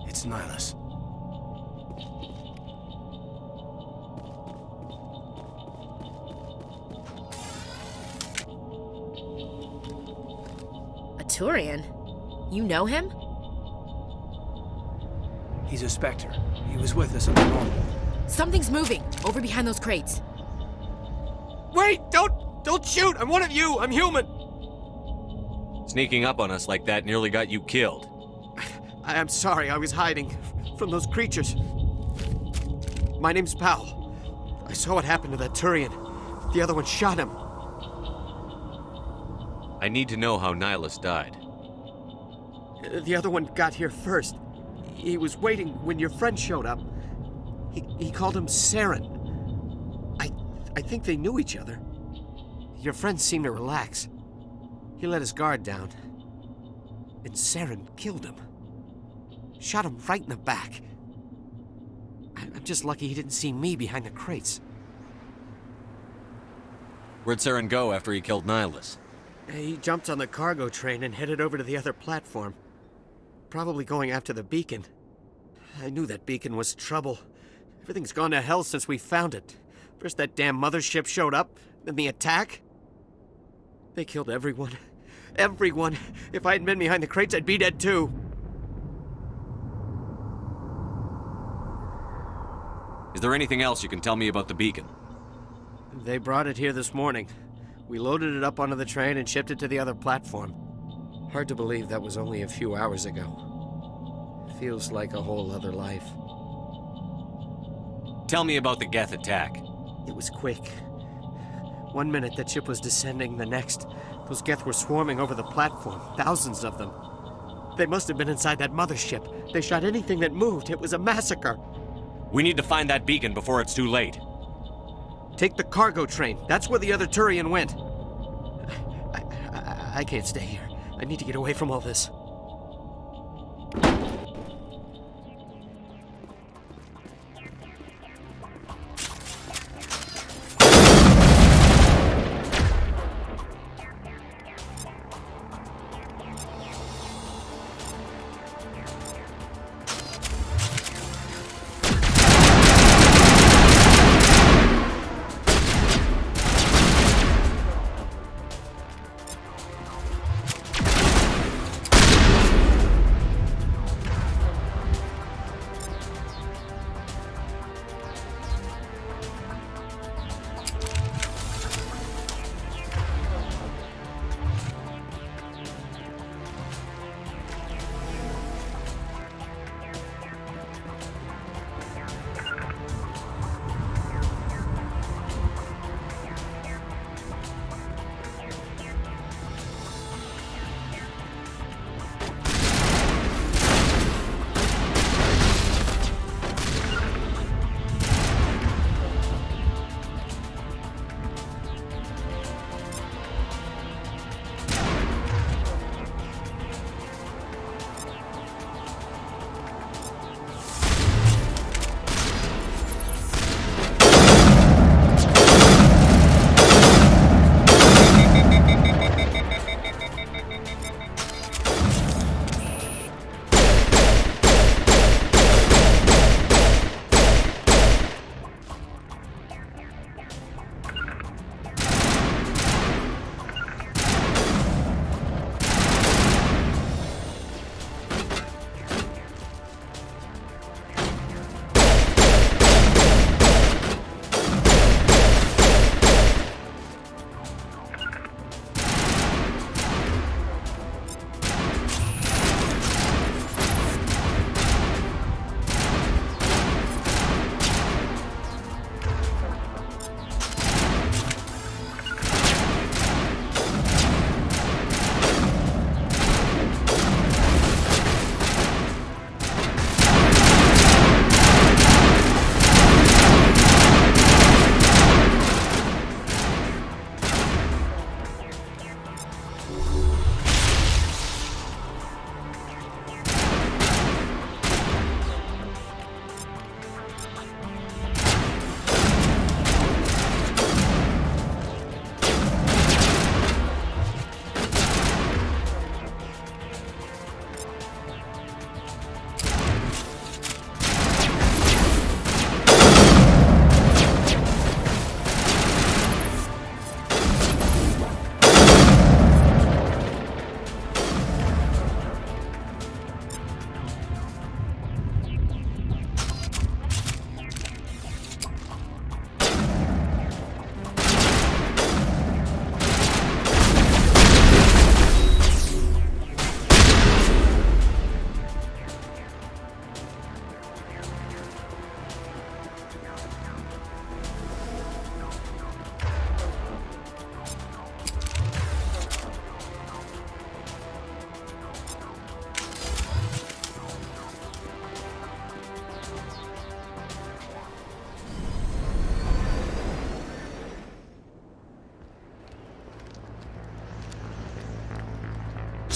it's Nihilus. A Turian? You know him? He's a Spectre. He was with us on the normal. Something's moving, over behind those crates. Wait! Don't shoot! I'm one of you! I'm human! Sneaking up on us like that nearly got you killed. I'm sorry, I was hiding from those creatures. My name's Powell. I saw what happened to that Turian. The other one shot him. I need to know how Nihilus died. The other one got here first. He was waiting when your friend showed up. He called him Saren. I think they knew each other. Your friend seemed to relax. He let his guard down. And Saren killed him. Shot him right in the back. I'm just lucky he didn't see me behind the crates. Where'd Saren go after he killed Nihilus? He jumped on the cargo train and headed over to the other platform. Probably going after the beacon. I knew that beacon was trouble. Everything's gone to hell since we found it. First that damn mothership showed up, then the attack. They killed everyone. Everyone. If I hadn't been behind the crates, I'd be dead too. Is there anything else you can tell me about the beacon? They brought it here this morning. We loaded it up onto the train and shipped it to the other platform. Hard to believe that was only a few hours ago. Feels like a whole other life. Tell me about the Geth attack. It was quick. 1 minute that ship was descending, the next, those Geth were swarming over the platform, thousands of them. They must have been inside that mothership. They shot anything that moved. It was a massacre. We need to find that beacon before it's too late. Take the cargo train. That's where the other Turian went. I can't stay here. I need to get away from all this.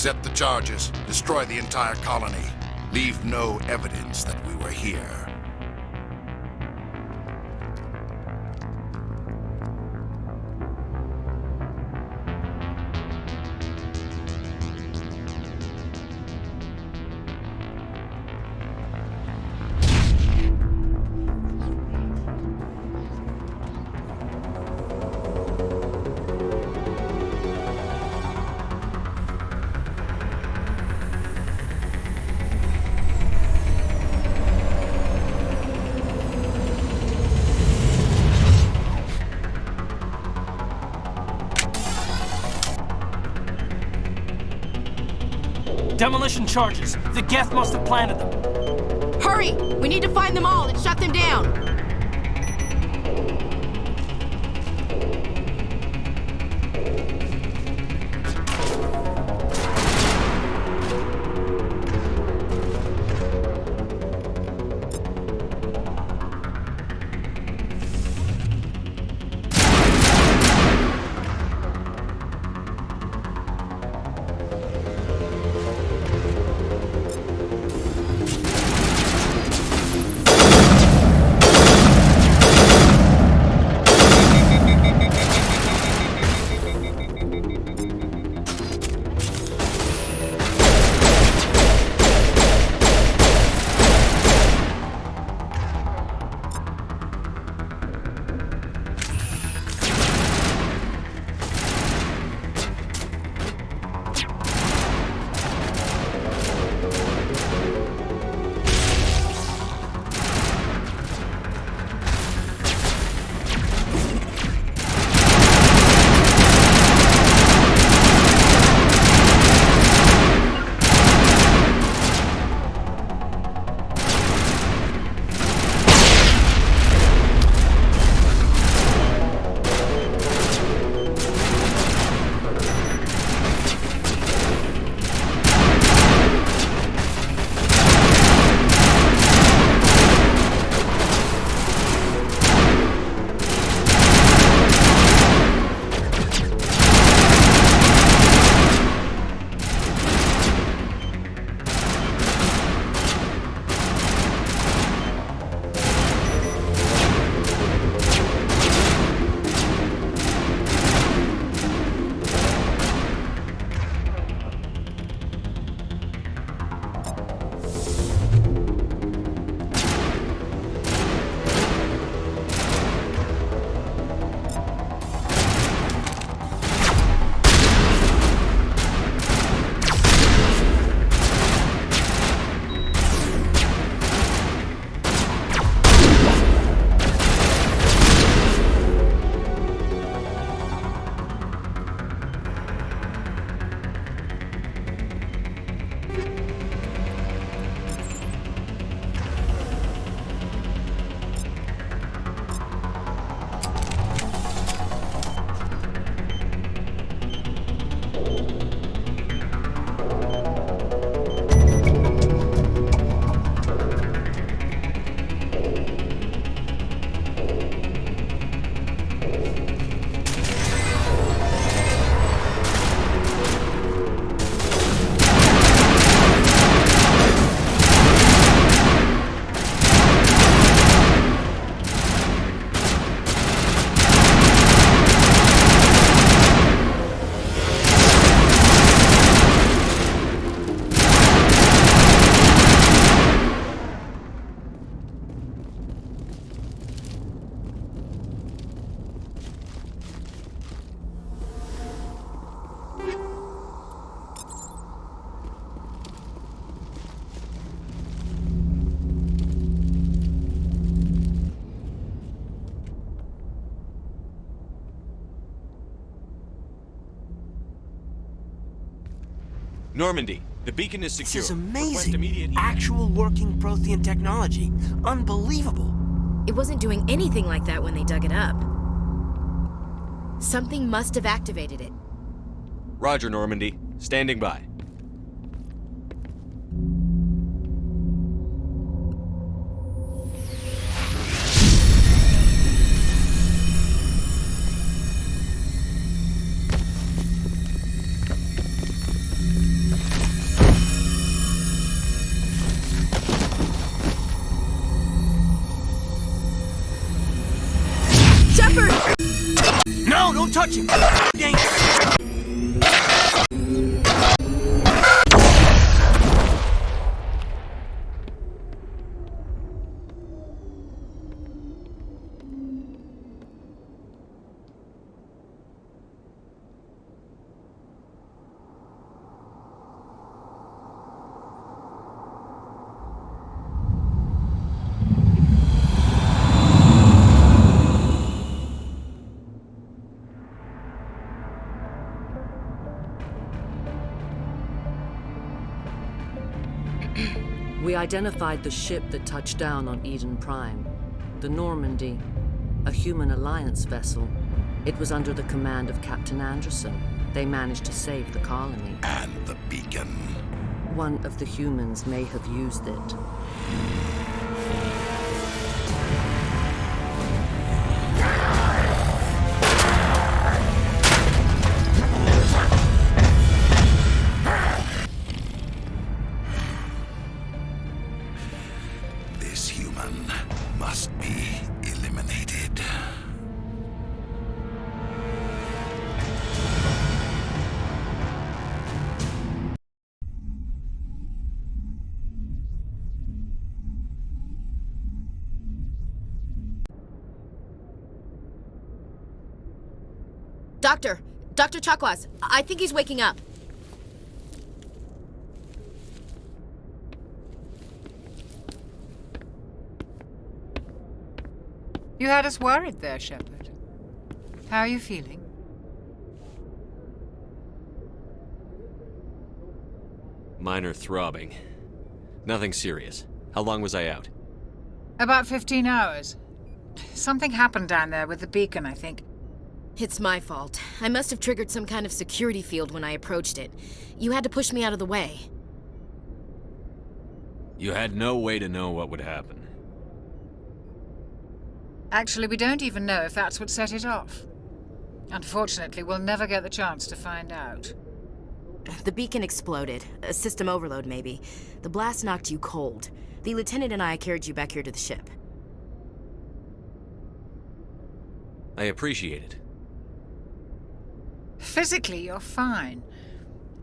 Accept the charges. Destroy the entire colony. Leave no evidence that we were here. Demolition charges. The Geth must have planted them. Hurry! We need to find them all and shut them down! Normandy, the beacon is secure. This is amazing. Actual working Prothean technology. Unbelievable. It wasn't doing anything like that when they dug it up. Something must have activated it. Roger, Normandy. Standing by. touch him! Dang it! We identified the ship that touched down on Eden Prime. The Normandy, a human alliance vessel. It was under the command of Captain Anderson. They managed to save the colony. And the beacon. One of the humans may have used it. This human must be eliminated. Dr. Chakwas, I think he's waking up. You had us worried there, Shepard. How are you feeling? Minor throbbing. Nothing serious. How long was I out? About 15 hours. Something happened down there with the beacon, I think. It's my fault. I must have triggered some kind of security field when I approached it. You had to push me out of the way. You had no way to know what would happen. Actually, we don't even know if that's what set it off. Unfortunately, we'll never get the chance to find out. The beacon exploded. A system overload, maybe. The blast knocked you cold. The lieutenant and I carried you back here to the ship. I appreciate it. Physically, you're fine.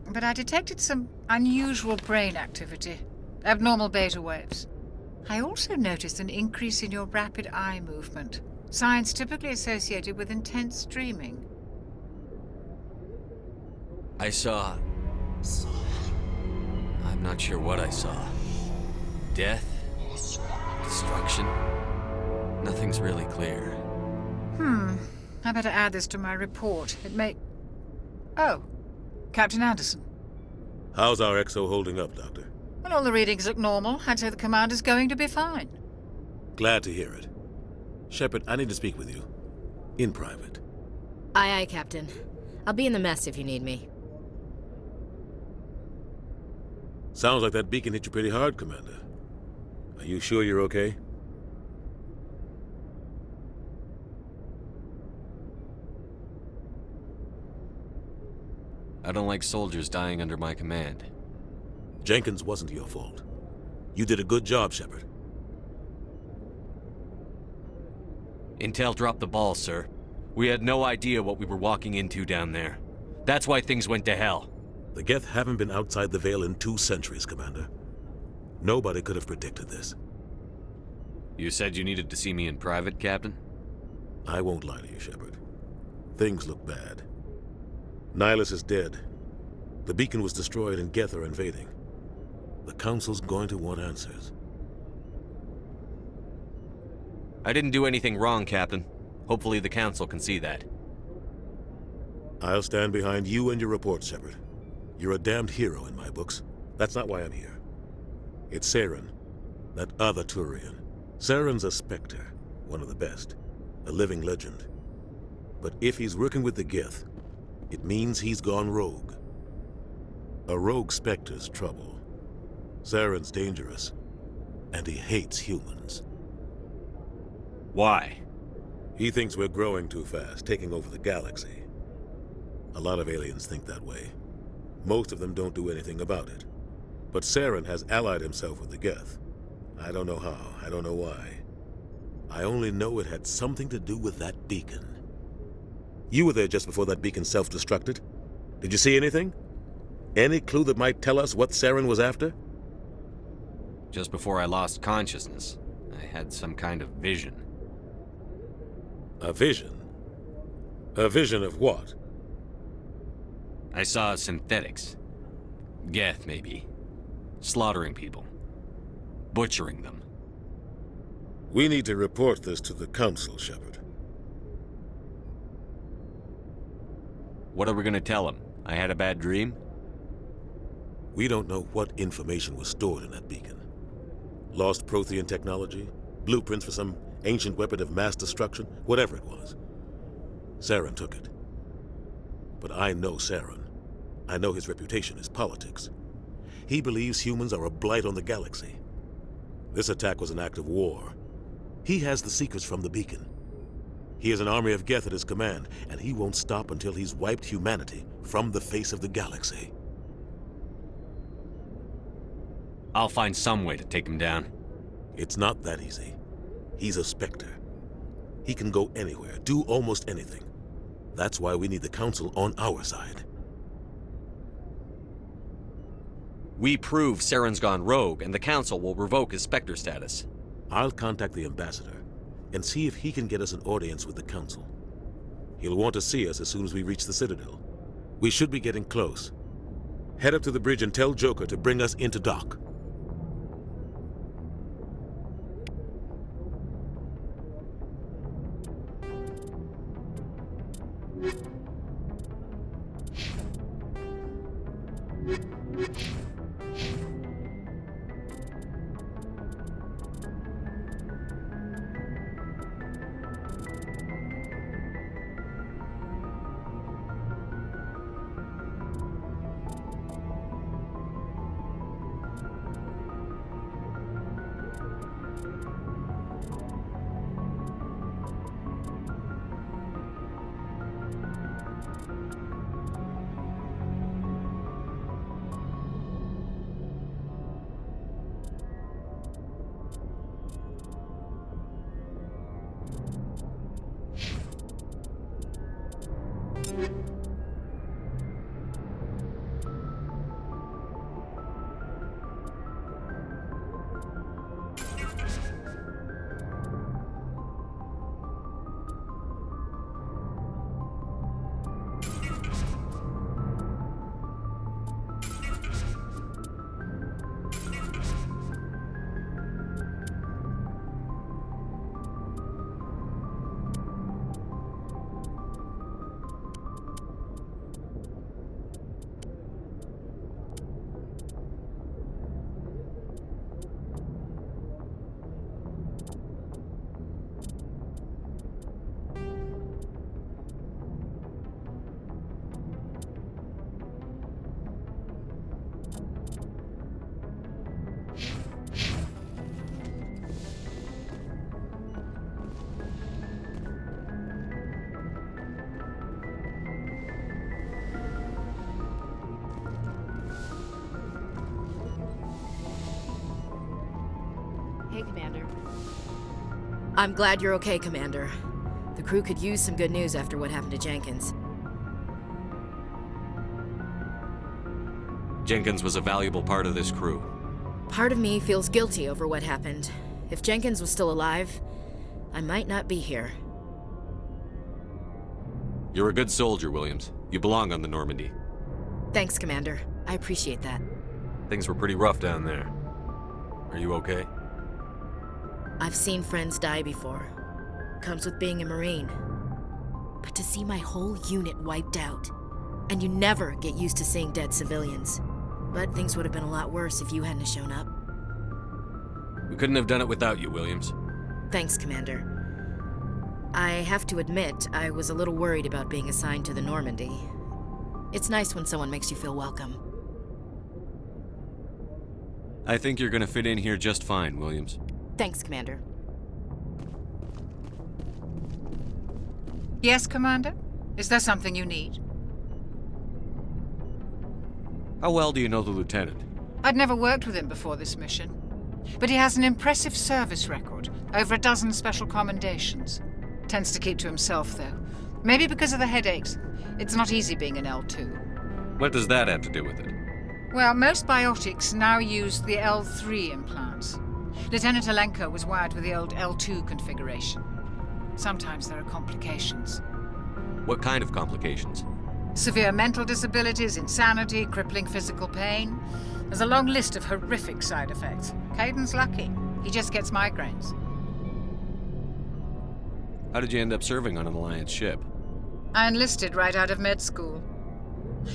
But I detected some unusual brain activity. Abnormal beta waves. I also noticed an increase in your rapid eye movement. Signs typically associated with intense dreaming. I saw... I'm not sure what I saw. Death? Destruction? Nothing's really clear. I better add this to my report. It may... Oh, Captain Anderson. How's our XO holding up, Doctor? Well, all the readings look normal. I'd say the commander's going to be fine. Glad to hear it. Shepard, I need to speak with you. In private. Aye, Captain. I'll be in the mess if you need me. Sounds like that beacon hit you pretty hard, Commander. Are you sure you're okay? I don't like soldiers dying under my command. Jenkins wasn't your fault. You did a good job, Shepard. Intel dropped the ball, sir. We had no idea what we were walking into down there. That's why things went to hell. The Geth haven't been outside the Veil in 2 centuries, Commander. Nobody could have predicted this. You said you needed to see me in private, Captain? I won't lie to you, Shepard. Things look bad. Nihilus is dead. The beacon was destroyed and Geth are invading. The Council's going to want answers. I didn't do anything wrong, Captain. Hopefully the Council can see that. I'll stand behind you and your report, Shepard. You're a damned hero in my books. That's not why I'm here. It's Saren, that other Turian. Saren's a Spectre, one of the best, a living legend. But if he's working with the Geth, it means he's gone rogue. A rogue Spectre's trouble. Saren's dangerous, and he hates humans. Why? He thinks we're growing too fast, taking over the galaxy. A lot of aliens think that way. Most of them don't do anything about it. But Saren has allied himself with the Geth. I don't know how, I don't know why. I only know it had something to do with that beacon. You were there just before that beacon self-destructed. Did you see anything? Any clue that might tell us what Saren was after? Just before I lost consciousness, I had some kind of vision. A vision? A vision of what? I saw synthetics. Geth, maybe. Slaughtering people. Butchering them. We need to report this to the Council, Shepard. What are we gonna tell him? I had a bad dream? We don't know what information was stored in that beacon. Lost Prothean technology? Blueprints for some ancient weapon of mass destruction? Whatever it was. Saren took it. But I know Saren. I know his reputation is politics. He believes humans are a blight on the galaxy. This attack was an act of war. He has the secrets from the beacon. He has an army of Geth at his command, and he won't stop until he's wiped humanity from the face of the galaxy. I'll find some way to take him down. It's not that easy. He's a Spectre. He can go anywhere, do almost anything. That's why we need the Council on our side. We prove Saren's gone rogue, and the Council will revoke his Spectre status. I'll contact the Ambassador and see if he can get us an audience with the Council. He'll want to see us as soon as we reach the Citadel. We should be getting close. Head up to the bridge and tell Joker to bring us into dock. Hey, Commander. I'm glad you're okay, Commander. The crew could use some good news after what happened to Jenkins. Jenkins was a valuable part of this crew. Part of me feels guilty over what happened. If Jenkins was still alive, I might not be here. You're a good soldier, Williams. You belong on the Normandy. Thanks, Commander. I appreciate that. Things were pretty rough down there. Are you okay? I've seen friends die before. Comes with being a Marine. But to see my whole unit wiped out, and you never get used to seeing dead civilians. But things would have been a lot worse if you hadn't shown up. We couldn't have done it without you, Williams. Thanks, Commander. I have to admit, I was a little worried about being assigned to the Normandy. It's nice when someone makes you feel welcome. I think you're gonna fit in here just fine, Williams. Thanks, Commander. Yes, Commander? Is there something you need? How well do you know the Lieutenant? I'd never worked with him before this mission. But he has an impressive service record, over a dozen special commendations. Tends to keep to himself, though. Maybe because of the headaches. It's not easy being an L2. What does that have to do with it? Well, most biotics now use the L3 implants. Lieutenant Alenko was wired with the old L2 configuration. Sometimes there are complications. What kind of complications? Severe mental disabilities, insanity, crippling physical pain. There's a long list of horrific side effects. Caden's lucky. He just gets migraines. How did you end up serving on an Alliance ship? I enlisted right out of med school.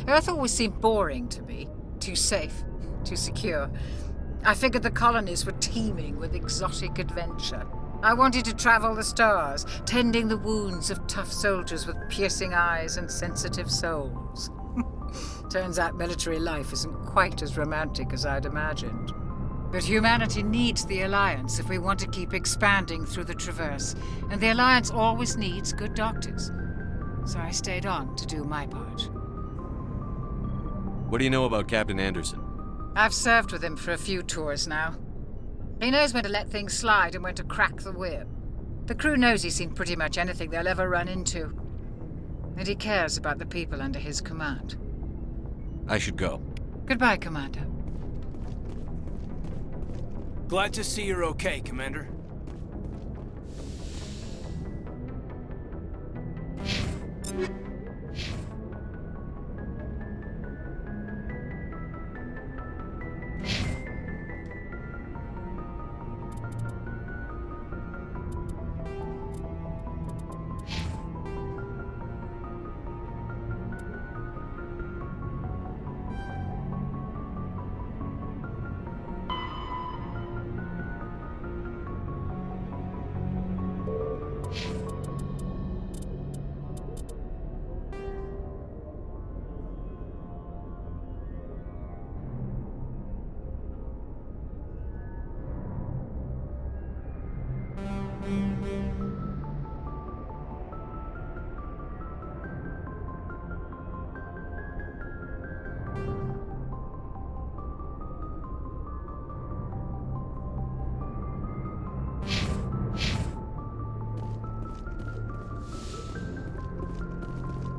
Earth always seemed boring to me. Too safe, too secure. I figured the colonies were teeming with exotic adventure. I wanted to travel the stars, tending the wounds of tough soldiers with piercing eyes and sensitive souls. Turns out military life isn't quite as romantic as I'd imagined. But humanity needs the Alliance if we want to keep expanding through the Traverse, and the Alliance always needs good doctors. So I stayed on to do my part. What do you know about Captain Anderson? I've served with him for a few tours now. He knows when to let things slide and when to crack the whip. The crew knows he's seen pretty much anything they'll ever run into. And he cares about the people under his command. I should go. Goodbye, Commander. Glad to see you're okay, Commander.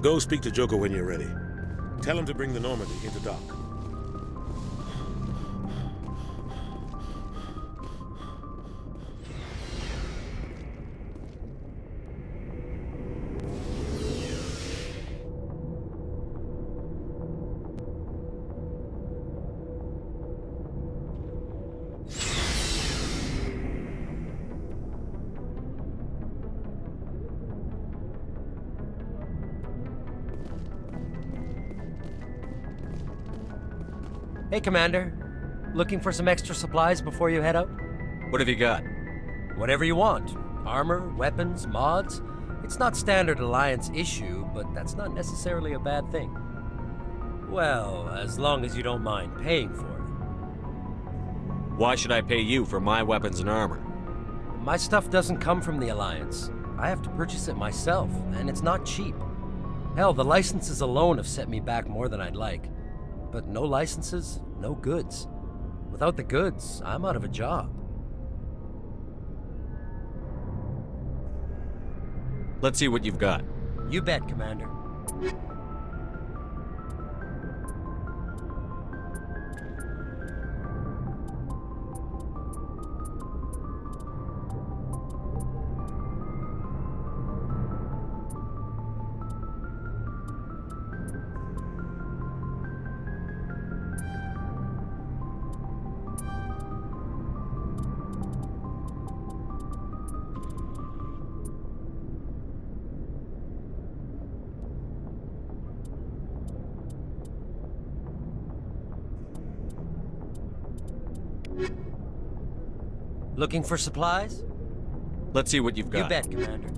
Go speak to Joker when you're ready. Tell him to bring the Normandy into dock. Hey, Commander. Looking for some extra supplies before you head out? What have you got? Whatever you want. Armor, weapons, mods. It's not standard Alliance issue, but that's not necessarily a bad thing. Well, as long as you don't mind paying for it. Why should I pay you for my weapons and armor? My stuff doesn't come from the Alliance. I have to purchase it myself, and it's not cheap. Hell, the licenses alone have set me back more than I'd like. But no licenses, no goods. Without the goods, I'm out of a job. Let's see what you've got. You bet, Commander. Looking for supplies? Let's see what you've got. You bet, Commander.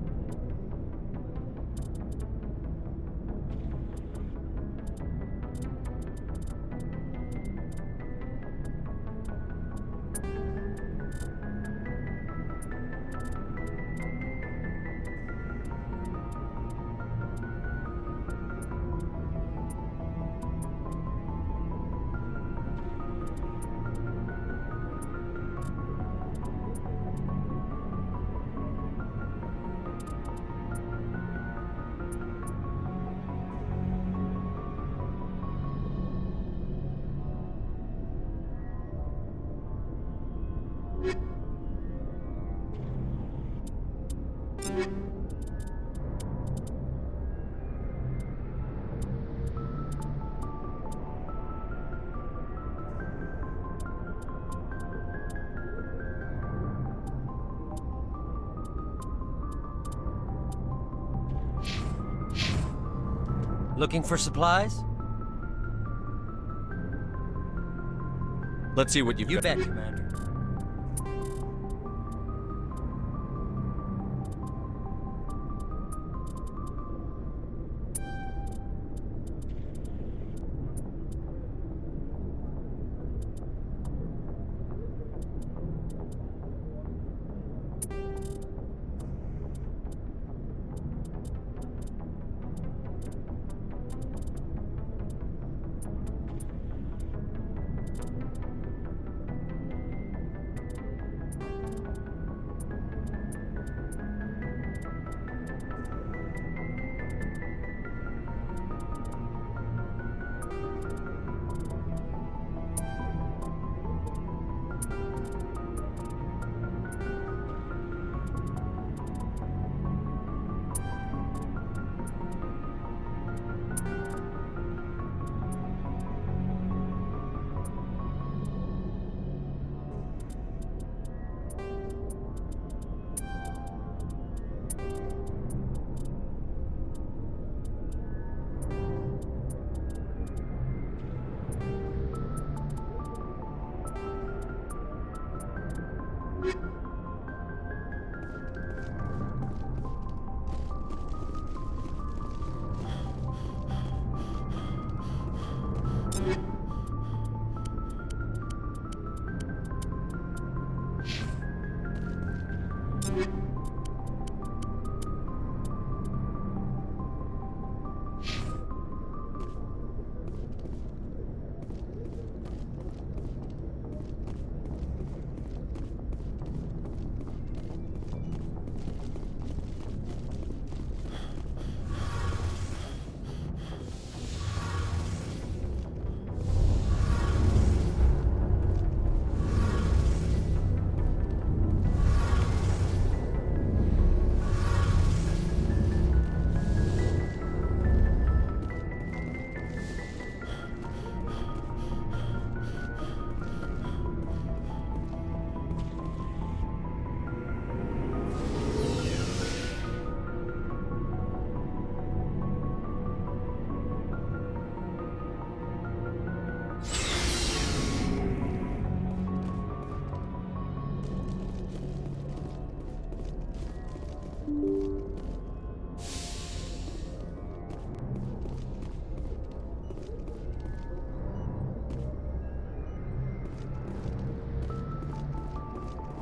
Looking for supplies? Let's see what you've You got. bet, Commander.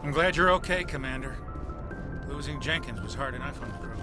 I'm glad you're okay, Commander. Losing Jenkins was hard enough on the crew.